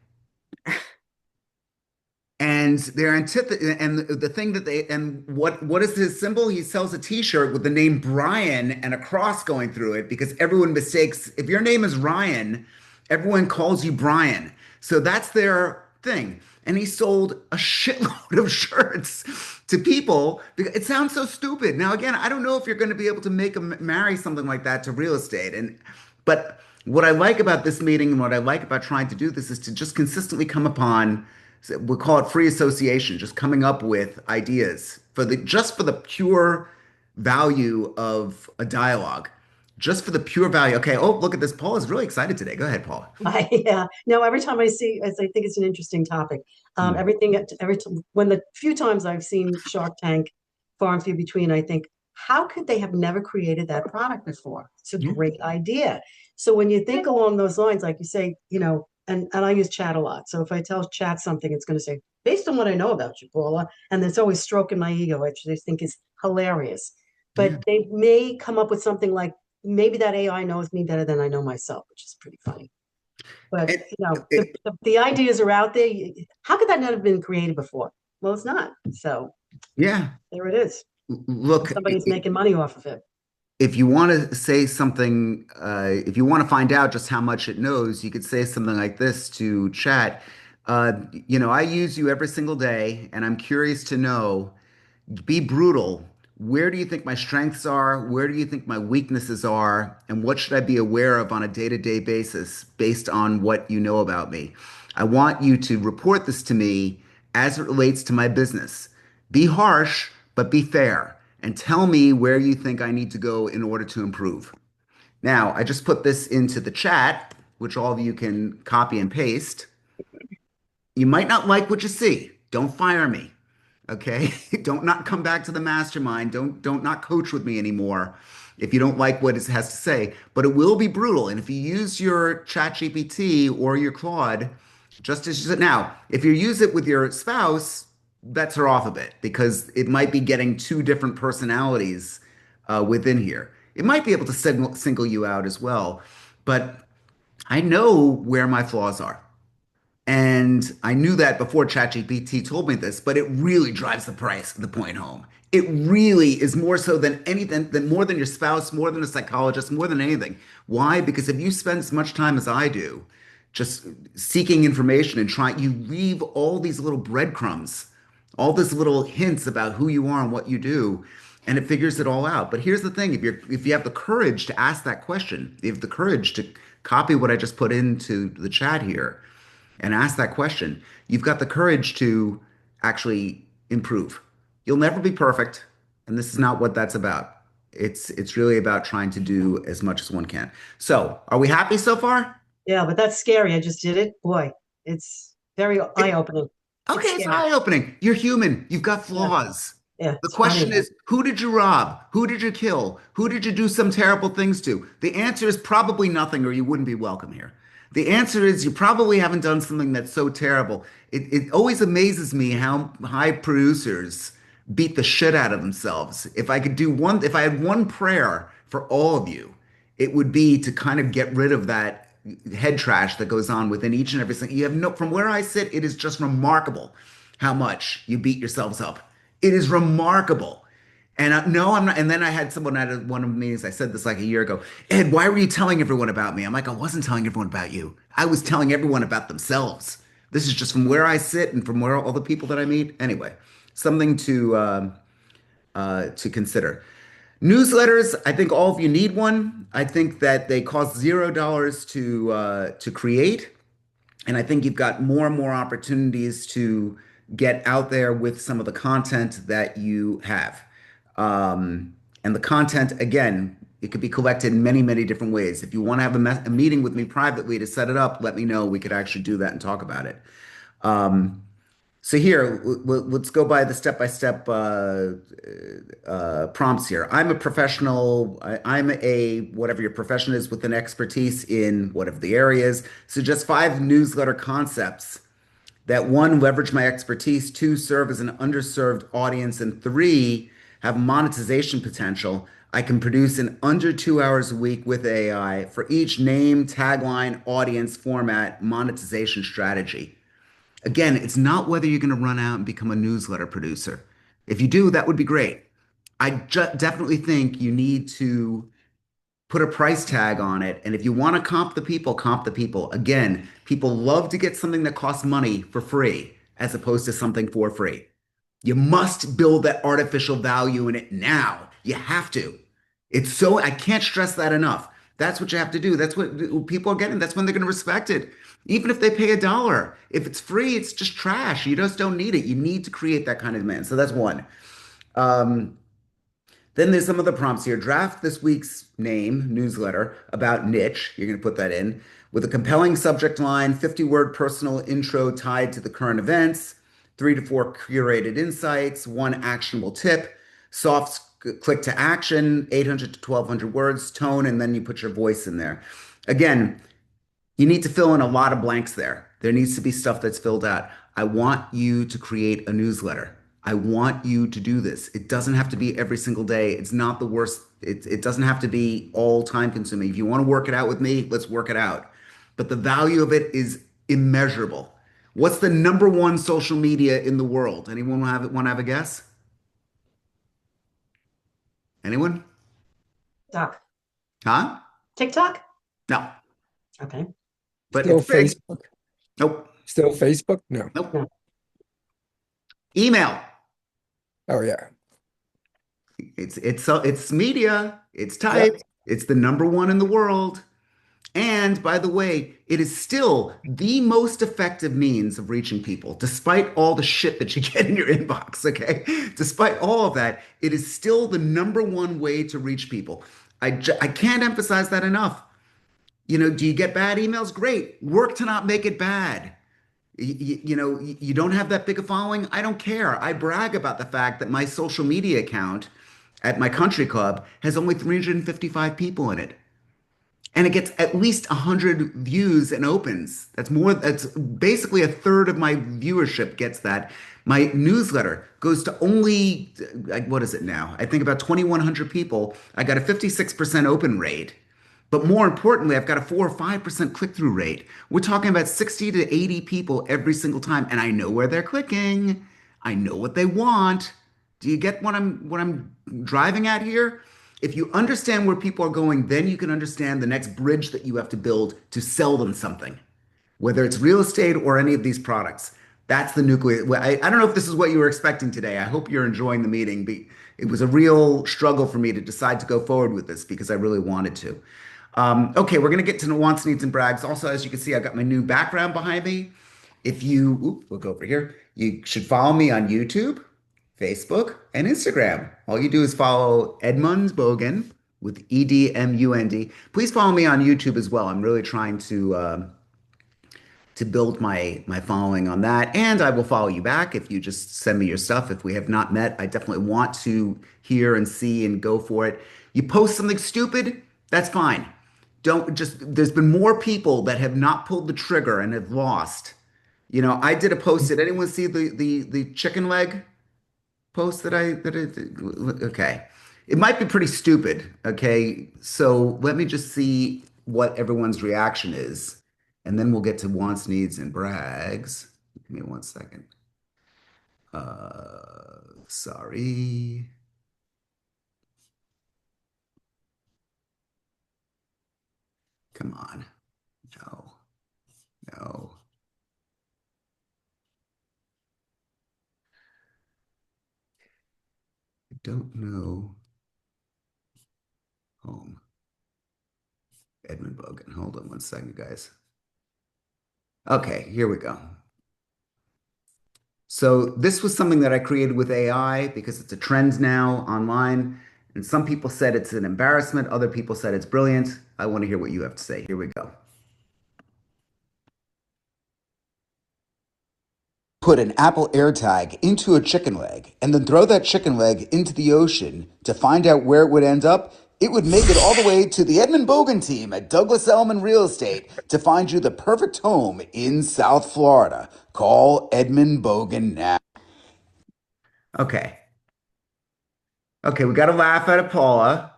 And their antith and the thing that they and what is his symbol? He sells a t-shirt with the name Brian and a cross going through it because everyone mistakes if your name is Ryan, everyone calls you Brian. So that's their thing. And he sold a shitload of shirts to people because it sounds so stupid. Now again, I don't know if you're going to be able to make a marry something like that to real estate but what I like about this meeting and what I like about trying to do this is to just consistently come upon, we'll call it free association, just coming up with ideas just for the pure value of a dialogue, just for the pure value. Okay. Oh, look at this. Paul is really excited today. Go ahead, Paula. Yeah. No, every time I see, I think it's an interesting topic. Hmm. Everything, every when the few times I've seen Shark Tank, far and few between, I think, how could they have never created that product before? It's a Yeah. great idea. So when you think along those lines, like you say, and I use chat a lot. So if I tell chat something, it's going to say, based on what I know about you, Paula, and it's always stroking my ego, which I think is hilarious. Yeah. But they may come up with something like, maybe that AI knows me better than I know myself, which is pretty funny. But And the ideas are out there. How could that not have been created before? Well, it's not. So yeah, there it is. look, Somebody's making money off of it. if you want to say something, if you want to find out just how much it knows, you could say something like this to chat. I use you every single day, and I'm curious to know, be brutal. Where do you think my strengths are? Where do you think my weaknesses are? And what should I be aware of on a day-to-day basis based on what you know about me? I want you to report this to me as it relates to my business. Be harsh, but be fair. And tell me where you think I need to go in order to improve. Now, I just put this into the chat, which all of you can copy and paste. You might not like what you see. Don't fire me. Okay? Don't not come back to the mastermind. Don't not coach with me anymore if you don't like what it has to say. But it will be brutal. And if you use your ChatGPT or your Claude, just as you said now, if you use it with your spouse, that's her off a bit because it might be getting two different personalities within here. It might be able to single you out as well. But I know where my flaws are. And I knew that before ChatGPT told me this, but it really drives the point home. It really is more so than anything, than more than your spouse, more than a psychologist, more than anything. Why? Because if you spend as much time as I do, just seeking information and trying, you leave all these little breadcrumbs, all these little hints about who you are and what you do, and it figures it all out. But here's the thing: if you have the courage to ask that question, if you have the courage to copy what I just put into the chat here and ask that question, you've got the courage to actually improve. You'll never be perfect, and this is not what that's about. It's really about trying to do as much as one can. So, are we happy so far? Yeah, but that's scary. I just did it. Boy, it's very eye-opening. Okay, It's it's scary. eye-opening. You're human. You've got Yeah, flaws. yeah, The it's funny question though. is, who did you rob? Who did you kill? Who did you do some terrible things to? The answer is probably nothing, or you wouldn't be welcome here. The answer is you probably haven't done something that's so terrible. It always amazes me how high producers beat the shit out of themselves. If I had one prayer for all of you, it would be to kind of get rid of that head trash that goes on within each and every single. You have no, from where I sit, it is just remarkable how much you beat yourselves up. It is remarkable. And no, I'm not. And then I had someone at one of the meetings. I said this like a year ago. Ed, why were you telling everyone about me? I'm like, I wasn't telling everyone about you. I was telling everyone about themselves. This is just from where I sit and from where all the people that I meet. Anyway, something to consider. Newsletters, I think all of you need one. I think that they cost $0 to create, and I think you've got more and more opportunities to get out there with some of the content that you have. And the content, again, it could be collected in many, many different ways. If you want to have a meeting with me privately to set it up, let me know. We could actually do that and talk about it. So here, let's go by the step-by-step prompts here. I'm a professional. I'm a whatever your profession is with an expertise in whatever the area is. So just 5 newsletter concepts that one, leverage my expertise, 2, serve as an underserved audience, and 3, have monetization potential. I can produce in under 2 hours a week with AI for each name, tagline, audience, format, monetization strategy. Again, it's not whether you're going to run out and become a newsletter producer. If you do, that would be great. Definitely think you need to put a price tag on it. And if you want to comp the people, comp the people. Again, people love to get something that costs money for free as opposed to something for free. You must build that artificial value in it now. You have to. I can't stress that enough. That's what you have to do. That's what people are getting. That's when they're going to respect it. Even if they pay $1. If it's free, it's just trash. You just don't need it. You need to create that kind of demand. So that's one. Then there's some of the prompts here. Draft this week's name newsletter about niche. You're going to put that in with a compelling subject line, 50-word personal intro tied to the current events, 3 to 4 curated insights, 1 actionable tip, soft click to action, 800 to 1200 words, tone, and then you put your voice in there. Again, you need to fill in a lot of blanks there. There needs to be stuff that's filled out. I want you to create a newsletter. I want you to do this. It doesn't have to be every single day. It's not the worst. It doesn't have to be all time consuming. If you want to work it out with me, let's work it out. But the value of it is immeasurable. What's the number one social media in the world? Anyone want to have a guess? Anyone? TikTok. Huh? TikTok? No. Okay. But Still it's big. Facebook? Nope. Still Facebook? No. Nope. No. Email. Oh yeah. It's media. It's Yep. typed. It's the number one in the world. And by the way, it is still the most effective means of reaching people, despite all the shit that you get in your inbox, okay? Despite all of that, it is still the number one way to reach people. I can't emphasize that enough. Do you get bad emails? Great. Work to not make it bad. You don't have that big a following. I don't care. I brag about the fact that my social media account at my country club has only 355 people in it. And it gets at least 100 views and opens. That's basically a third of my viewership gets that. My newsletter goes to only, like, what is it now? I think about 2,100 people. I got a 56% open rate. But more importantly, I've got a 4 or 5% click-through rate. We're talking about 60 to 80 people every single time, and I know where they're clicking. I know what they want. Do you get what I'm driving at here? If you understand where people are going, then you can understand the next bridge that you have to build to sell them something, whether it's real estate or any of these products. That's the nucleus. Well, I don't know if this is what you were expecting today. I hope you're enjoying the meeting. It was a real struggle for me to decide to go forward with this because I really wanted to. Okay, we're going to get to the wants, needs, and brags. Also, as you can see, I got my new background behind me. We'll go over here. You should follow me on YouTube, Facebook, and Instagram. All you do is follow Edmund Bogen with EDMUND. Please follow me on YouTube as well. I'm really trying to build my following on that, and I will follow you back if you just send me your stuff. If we have not met, I definitely want to hear and see and go for it. You post something stupid, that's fine. Don't just, there's been more people that have not pulled the trigger and have lost. I did a post. Did anyone see the chicken leg post okay. It might be pretty stupid, okay? So let me just see what everyone's reaction is, and then we'll get to wants, needs, and brags. Give me 1 second. Sorry. Come on. No. No. I don't know. Home. Edmund Bogen. Hold on 1 second, guys. Okay, here we go. So this was something that I created with AI because it's a trend now online. And some people said it's an embarrassment. Other people said it's brilliant. I want to hear what you have to say. Here we go. Put an Apple AirTag into a chicken leg and then throw that chicken leg into the ocean to find out where it would end up, it would make it all the way to the Edmund Bogen team at Douglas Elliman Real Estate to find you the perfect home in South Florida. Call Edmund Bogen now. Okay. Okay, we got to laugh at Paula.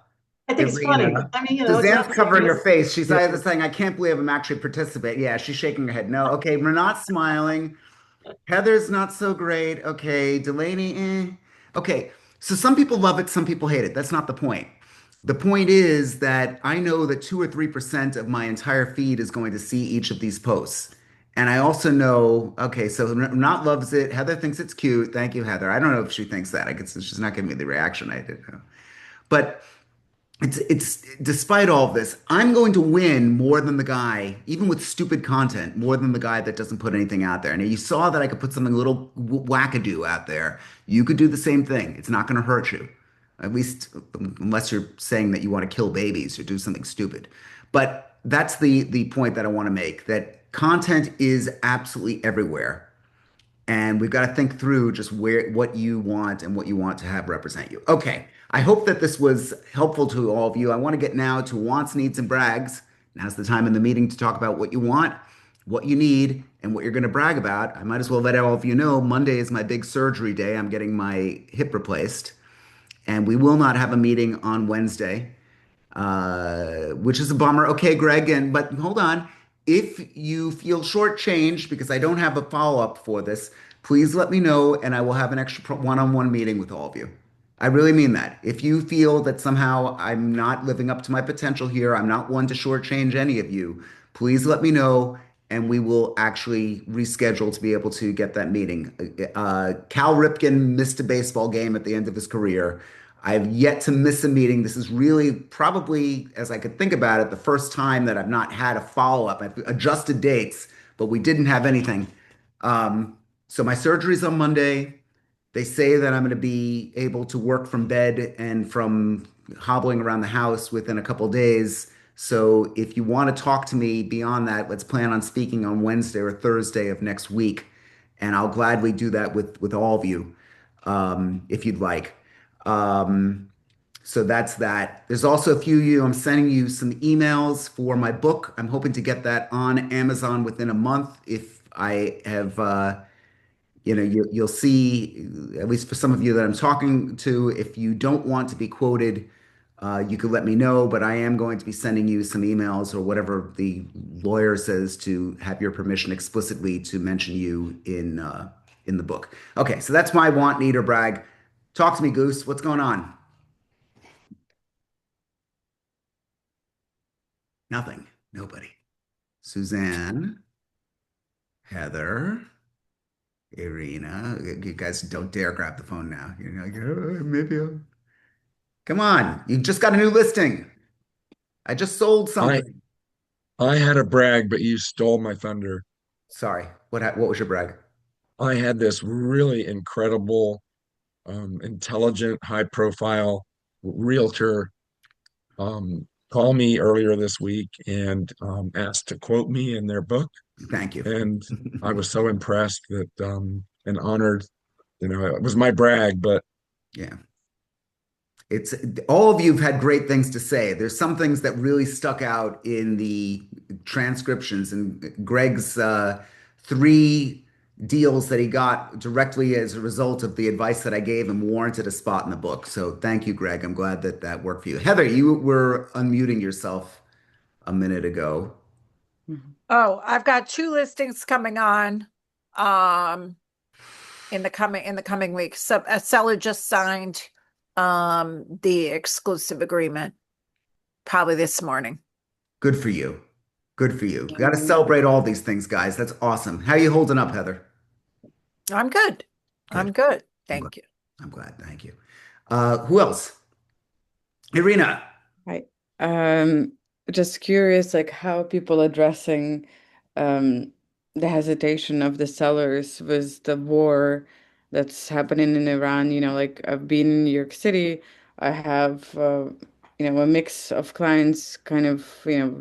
I think it's funny. Irina. I mean, it's Suzanne's not covering her serious. face. She's either saying, I can't believe I'm actually participating. Yeah, she's shaking her head. No, okay, we're not smiling. Heather's not so great. Okay, Delaney, Okay, so some people love it, some people hate it. That's not the point. The point is that I know that 2 or 3% of my entire feed is going to see each of these posts. And I also know, okay, so not loves it. Heather thinks it's cute. Thank you, Heather. I don't know if she thinks that. I guess she's not giving me the reaction I did. But it's despite all of this, I'm going to win more than the guy, even with stupid content, more than the guy that doesn't put anything out there. And you saw that I could put something a little wackadoo out there. You could do the same thing. It's not going to hurt you, at least unless you're saying that you want to kill babies or do something stupid. But that's the point that I want to make, that content is absolutely everywhere. And we've got to think through just what you want and what you want to have represent you. Okay. I hope that this was helpful to all of you. I want to get now to wants, needs, and brags. Now's the time in the meeting to talk about what you want, what you need, and what you're going to brag about. I might as well let all of you know Monday is my big surgery day. I'm getting my hip replaced, and we will not have a meeting on Wednesday, which is a bummer. Okay, Greg, and but hold on. If you feel shortchanged because I don't have a follow-up for this, please let me know, and I will have an extra one-on-one meeting with all of you. I really mean that. If you feel that somehow I'm not living up to my potential here, I'm not one to shortchange any of you, please let me know, and we will actually reschedule to be able to get that meeting. Cal Ripken missed a baseball game at the end of his career. I've yet to miss a meeting. This is really probably, as I could think about it, the first time that I've not had a follow-up. I've adjusted dates, but we didn't have anything. So my surgery's on Monday. They say that I'm going to be able to work from bed and from hobbling around the house within a couple days. So if you want to talk to me beyond that, let's plan on speaking on Wednesday or Thursday of next week, and I'll gladly do that with all of you, if you'd like. Um, so that's that. There's also a few of you, I'm sending you some emails for my book. I'm hoping to get that on Amazon within a month. If I have, you'll see, at least for some of you that I'm talking to, if you don't want to be quoted, you could let me know, but I am going to be sending you some emails or whatever the lawyer says to have your permission explicitly to mention you in the book. Okay, so that's my want, need, or brag. Talk to me, Goose. What's going on? Nothing. Nobody. Suzanne, Heather, Irina. You guys don't dare grab the phone now. You're like, oh, maybe I'll... Come on. You just got a new listing. I just sold I something. I had a brag, but you stole my thunder. Sorry. What was your brag? I had this really incredible, intelligent, high profile realtor call me earlier this week and asked to quote me in their book. Thank you. And I was so impressed that and honored, it was my brag, but Yeah. It's all of you have had great things to say. There's some things that really stuck out in the transcriptions and Greg's three deals that he got directly as a result of the advice that I gave him warranted a spot in the book. So thank you, Greg. I'm glad that that worked for you. Heather, you were unmuting yourself a minute ago. Mhm. Oh, I've got two listings coming on um in the coming weeks. So a seller just signed the exclusive agreement probably this morning. Good for you. Good for you. Got to Um, celebrate all these things, guys. That's awesome. How you holding up, Heather? I'm good. Good. I'm good. I'm glad. Thank you. I'm glad. Thank you. Who else? Irina. Hi. Um, just curious, like how people addressing um, the hesitation of the sellers with the war that's happening in Iran. Like I've been in New York City. I have, a mix of clients kind of, who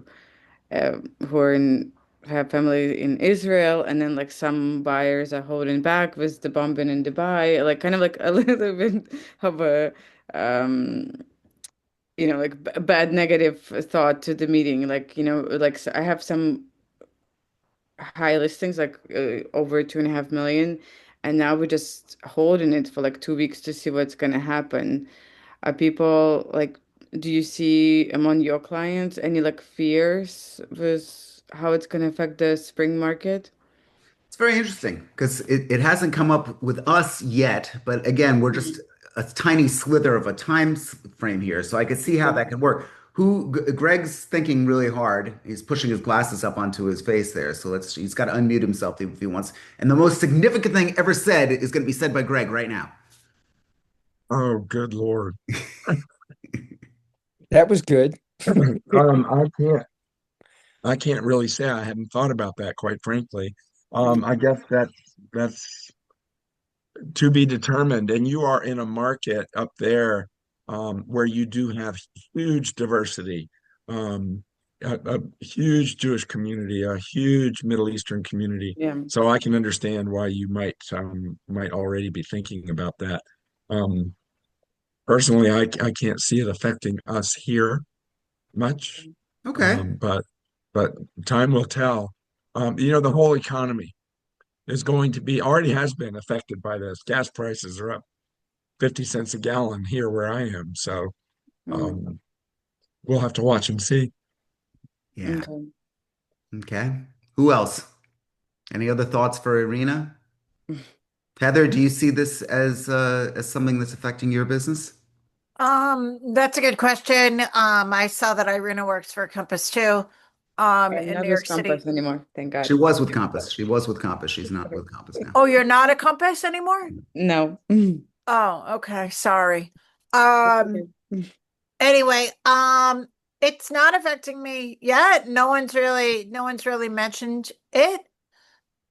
are have family in Israel, and then like some buyers are holding back with the bombing in Dubai, like kind of like a little bit of a um like bad negative thought to the meeting. Like, I have some high listings, like over 2.5 million, and now we're just holding it for like 2 weeks to see what's gonna happen. Are people like, do you see among your clients any like fears with how it's gonna affect the spring market? It's very interesting because it hasn't come up with us yet, but again, we're just a tiny slither of a time frame here, so I could see how that could work. Greg's thinking really hard. He's pushing his glasses up onto his face there, so he's got to unmute himself if he wants. And the most significant thing ever said is going to be said by Greg right now. oh, good Lord. That was good. I can't really say. I hadn't thought about that, quite frankly. I guess that's to be determined. And you are in a market up there where you do have huge diversity. Um, a huge Jewish community, a huge Middle Eastern community. Yeah. So I can understand why you might already be thinking about that. Um, Personally, I can't see it affecting us here much, Okay. but time will tell. The whole economy is going to be already has been affected by this. Gas prices are up 50 cents a gallon here where I am. So Mm, um, we'll have to watch and see. Yeah. okay. Okay. Who else? Any other thoughts for Irina? Heather, do you see this as something that's affecting your business? That's a good question. I saw that Irina works for Compass too, I'm in not New with York City. Compass anymore, thank She God. was with Compass. She was with Compass. She's not with Compass now. Oh, you're not a Compass anymore? No. Oh, okay. Sorry. That's Um, okay. anyway, it's not affecting me yet. No one's really mentioned it.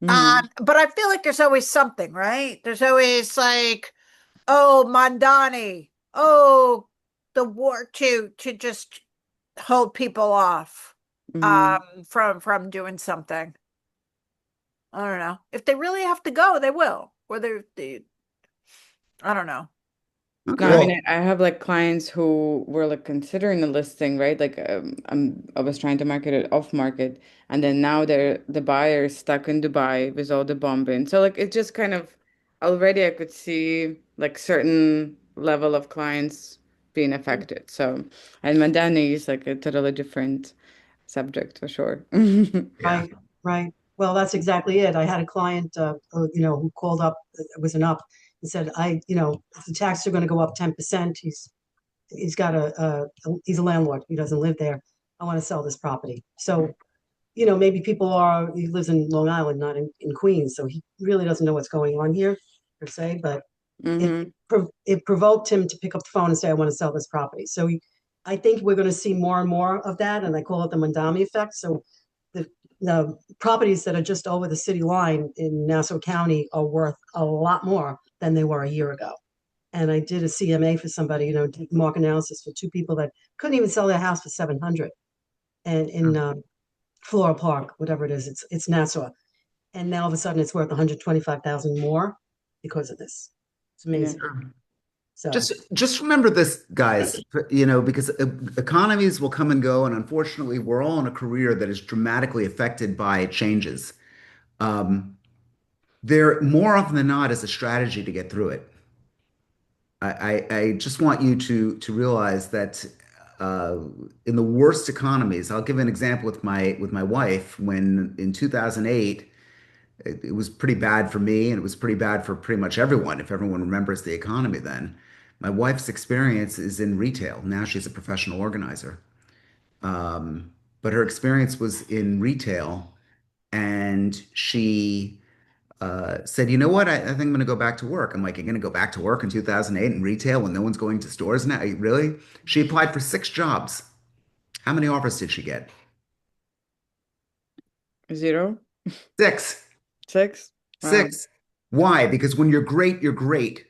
Hmm. But I feel like there's always something, right? There's always like, oh, Mandani, oh, the war to just hold people off Hmm. from doing something. I don't know. If they really have to go, they will. Whether they I don't know. No, I mean, Okay. Well, I have like clients who were like considering a listing, right? Like, I was trying to market it off market, and then now the buyer is stuck in Dubai with all the bombing. So like, it just kind of already I could see like certain level of clients being affected. So, and Madani is like a totally different subject for sure. Yeah. Right, right. Well, that's exactly it. I had a client, who called up, it was an up, and said, if the taxes are going to go up 10%, he's got he's a landlord. He doesn't live there. I want to sell this property. So, maybe he lives in Long Island, not in Queens, so he really doesn't know what's going on here per se, but Hmm. it provoked him to pick up the phone and say, I want to sell this property. So I think we're going to see more and more of that, and I call it the Mandami effect. So the the properties that are just over the city line in Nassau County are worth a lot more than they were a year ago. And I did a CMA for somebody, market analysis for two people that couldn't even sell their house for 700, and in Floral Park, whatever it is, it's Nassau, and now all of a sudden it's worth 125,000 more because of this. It's Yeah. amazing. So Just remember this, guys, because economies will come and go, and unfortunately, we're all in a career that is dramatically affected by changes. Um, there, more often than not, is a strategy to get through it. I just want you to realize that uh, in the worst economies, I'll give an example with my wife. When in 2008, it was pretty bad for me, and it was pretty bad for pretty much everyone, if everyone remembers the economy then. My wife's experience is in retail. Now she's a professional organizer. But her experience was in retail, and she said, "You know what? I think I'm going to go back to work." I'm like, "You're going to go back to work in 2008 in retail when no one's going to stores now? Really?" She applied for 6 jobs. How many offers did she get? 0, Six. 6. Wow. Six. Why? Because when you're great, you're great.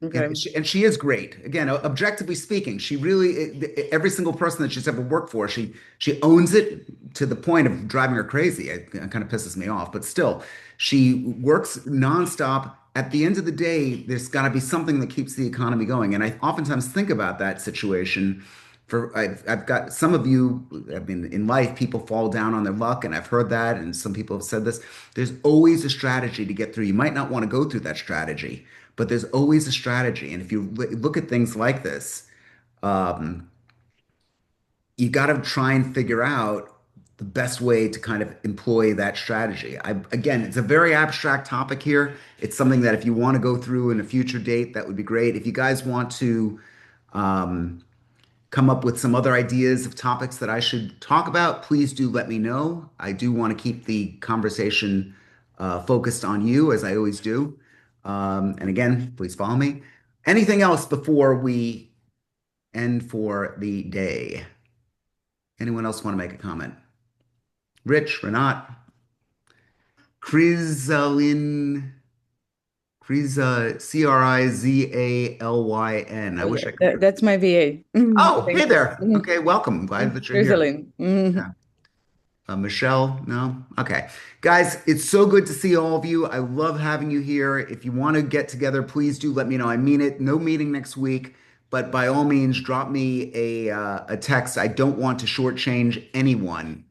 Okay. And she is great. Again, objectively speaking, she really every single person that she's ever worked for, she owns it to the point of driving her crazy. It kind of pisses me off, but still, she works nonstop. At the end of the day, there's got to be something that keeps the economy going. And I oftentimes think about that situation. I've got some of you, I mean, in life, people fall down on their luck, and I've heard that, and some people have said this. There's always a strategy to get through. You might not want to go through that strategy, but there's always a strategy. And if you look at things like this, um, you got to try and figure out the best way to kind of employ that strategy. Again, it's a very abstract topic here. It's something that if you want to go through in a future date, that would be great. If you guys want to um, come up with some other ideas of topics that I should talk about, please do let me know. I do want to keep the conversation focused on you, as I always do. And again, please follow me. Anything else before we end for the day? Anyone else want to make a comment? Rich, Renat, Chrysalin, Crizalyn. I wish I could. That's my VA. Oh, hey Thank you. there. Okay, welcome. Glad that you're here. Rizalin. Mhm. Yeah. Michelle, no? Okay. Guys, it's so good to see all of you. I love having you here. If you want to get together, please do let me know. I mean it. No meeting next week, but by all means, drop me a text. I don't want to shortchange anyone.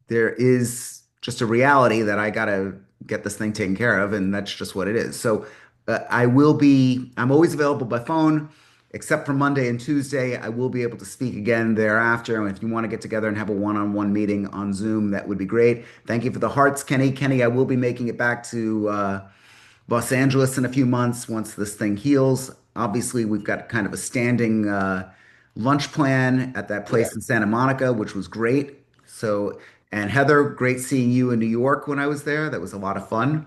There is just a reality that I gotta get this thing taken care of, and that's just what it is. So I'm always available by phone, except for Monday and Tuesday. I will be able to speak again thereafter. And if you want to get together and have a one-on-one meeting on Zoom, that would be great. Thank you for the hearts, Kenny. Kenny, I will be making it back to Los Angeles in a few months once this thing heals. Obviously, we've got kind of a standing lunch plan at that Yeah. place in Santa Monica, which was great. So, and Heather, great seeing you in New York when I was there. That was a lot of fun.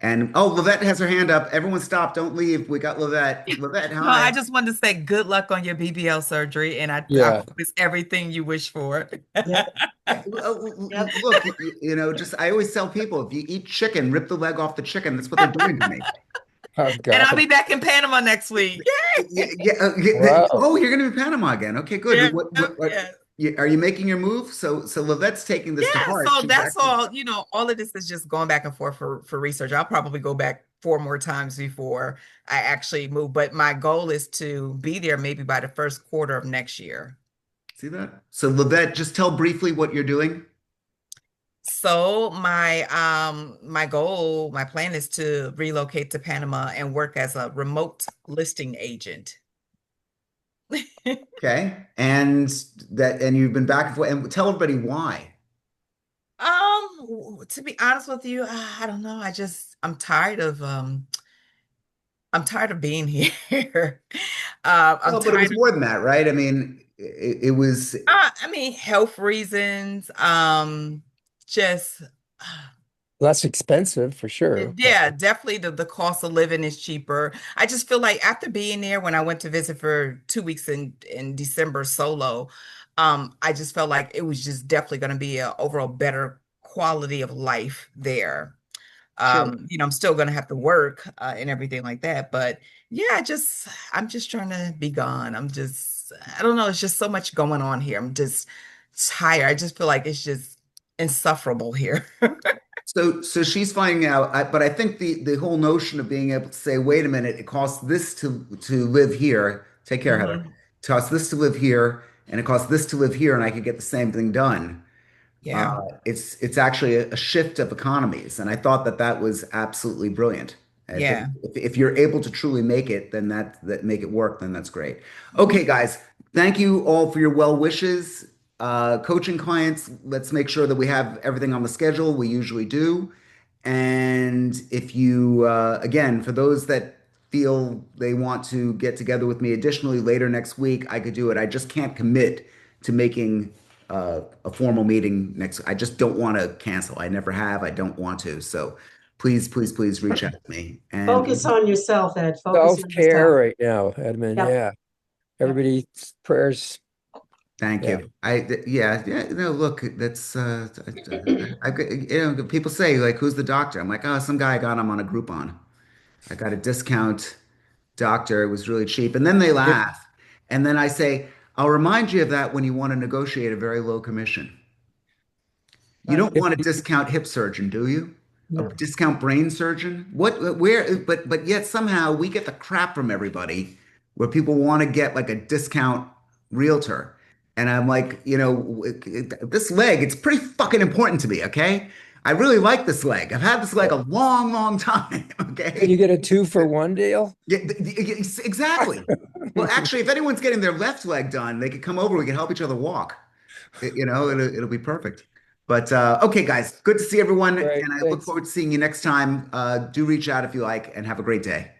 And oh, Lavette has her hand up. Everyone stop. Don't leave. We got Lavette. Lavette, No, I hi. just wanted to say good luck on your BBL surgery, and I Yeah. hope it's everything you wish for. Yep. Yep. Look, just I always tell people if you eat chicken, rip the leg off the chicken. That's what they're doing to me. Oh And I'll God. be back in Panama next week. Yeah, Yay! yeah, Wow. oh, you're going to be in Panama again. Okay, Yeah, good. yeah. Are you making your move? So Lavette's taking this to Yeah, heart. so She's that's actually, all, all of this is just going back and forth for research. I'll probably go back 4 more times before I actually move, but my goal is to be there maybe by the first quarter of next year. see that? So Lavette, just tell briefly what you're doing. So my goal, my plan is to relocate to Panama and work as a remote listing agent. Okay. And you've been back and forth, and tell everybody why. To be honest with you, I don't know. I'm tired of being here. I'm Well, but it was tired of, more than that, right? I mean, it was I mean, health reasons, just Less expensive for sure. yeah, definitely the cost of living is cheaper. I just feel like after being there, when I went to visit for 2 weeks in December solo, I just felt like it was just definitely going to be a overall better quality of life there. Sure. I'm still going to have to work and everything like that, but yeah, I'm just trying to be gone. I don't know, it's just so much going on here. I'm just tired. I just feel like it's just insufferable here. so she's finding out, but I think the whole notion of being able to say, wait a minute, it costs this to live here. Take care, Heather. Mhm. It costs this to live here, and it costs this to live here, and I could get the same thing done. Uh, Yeah. it's actually a shift of economies, and I thought that was absolutely brilliant. I think Yeah. if you're able to truly make it, then that make it work, then that's great. Okay, guys, thank you all for your well wishes. Coaching clients, let's make sure that we have everything on the schedule. We usually do. And if you, again, for those that feel they want to get together with me additionally later next week, I could do it. I just can't commit to making a formal meeting next. I just don't want to cancel. I never have. I don't want to. So please, please, please reach out to me. Focus And on yourself, Ed. Focus on Self-care yourself. right now, Edmund. Yep. Yeah. Yep. Everybody's prayers. thank Yeah. you. Yeah. No, look, that's people say like, who's the doctor? I'm like, oh, some guy I got him on a Groupon. I got a discount doctor. It was really cheap. And then they Yep. laugh. And then I say, I'll remind you of that when you want to negotiate a very low commission. You Right. don't want a discount hip surgeon, do you? A No. discount brain surgeon? Where, but yet somehow we get the crap from everybody where people want to get like a discount realtor. And I'm like, this leg, it's pretty fucking important to me, okay? I really like this leg. I've had this leg a long, long time, Can you okay? get a 2-for-1 deal? Yeah, exactly. Well, actually, if anyone's getting their left leg done, they could come over. We can help each other walk. It'll be perfect. But okay, guys, good to see everyone, Great. and I look Thanks. forward to seeing you next time. Do reach out if you like, and have a great day.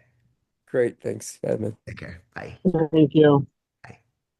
Great. Thanks, Edmund. Take care. Bye. Thank you.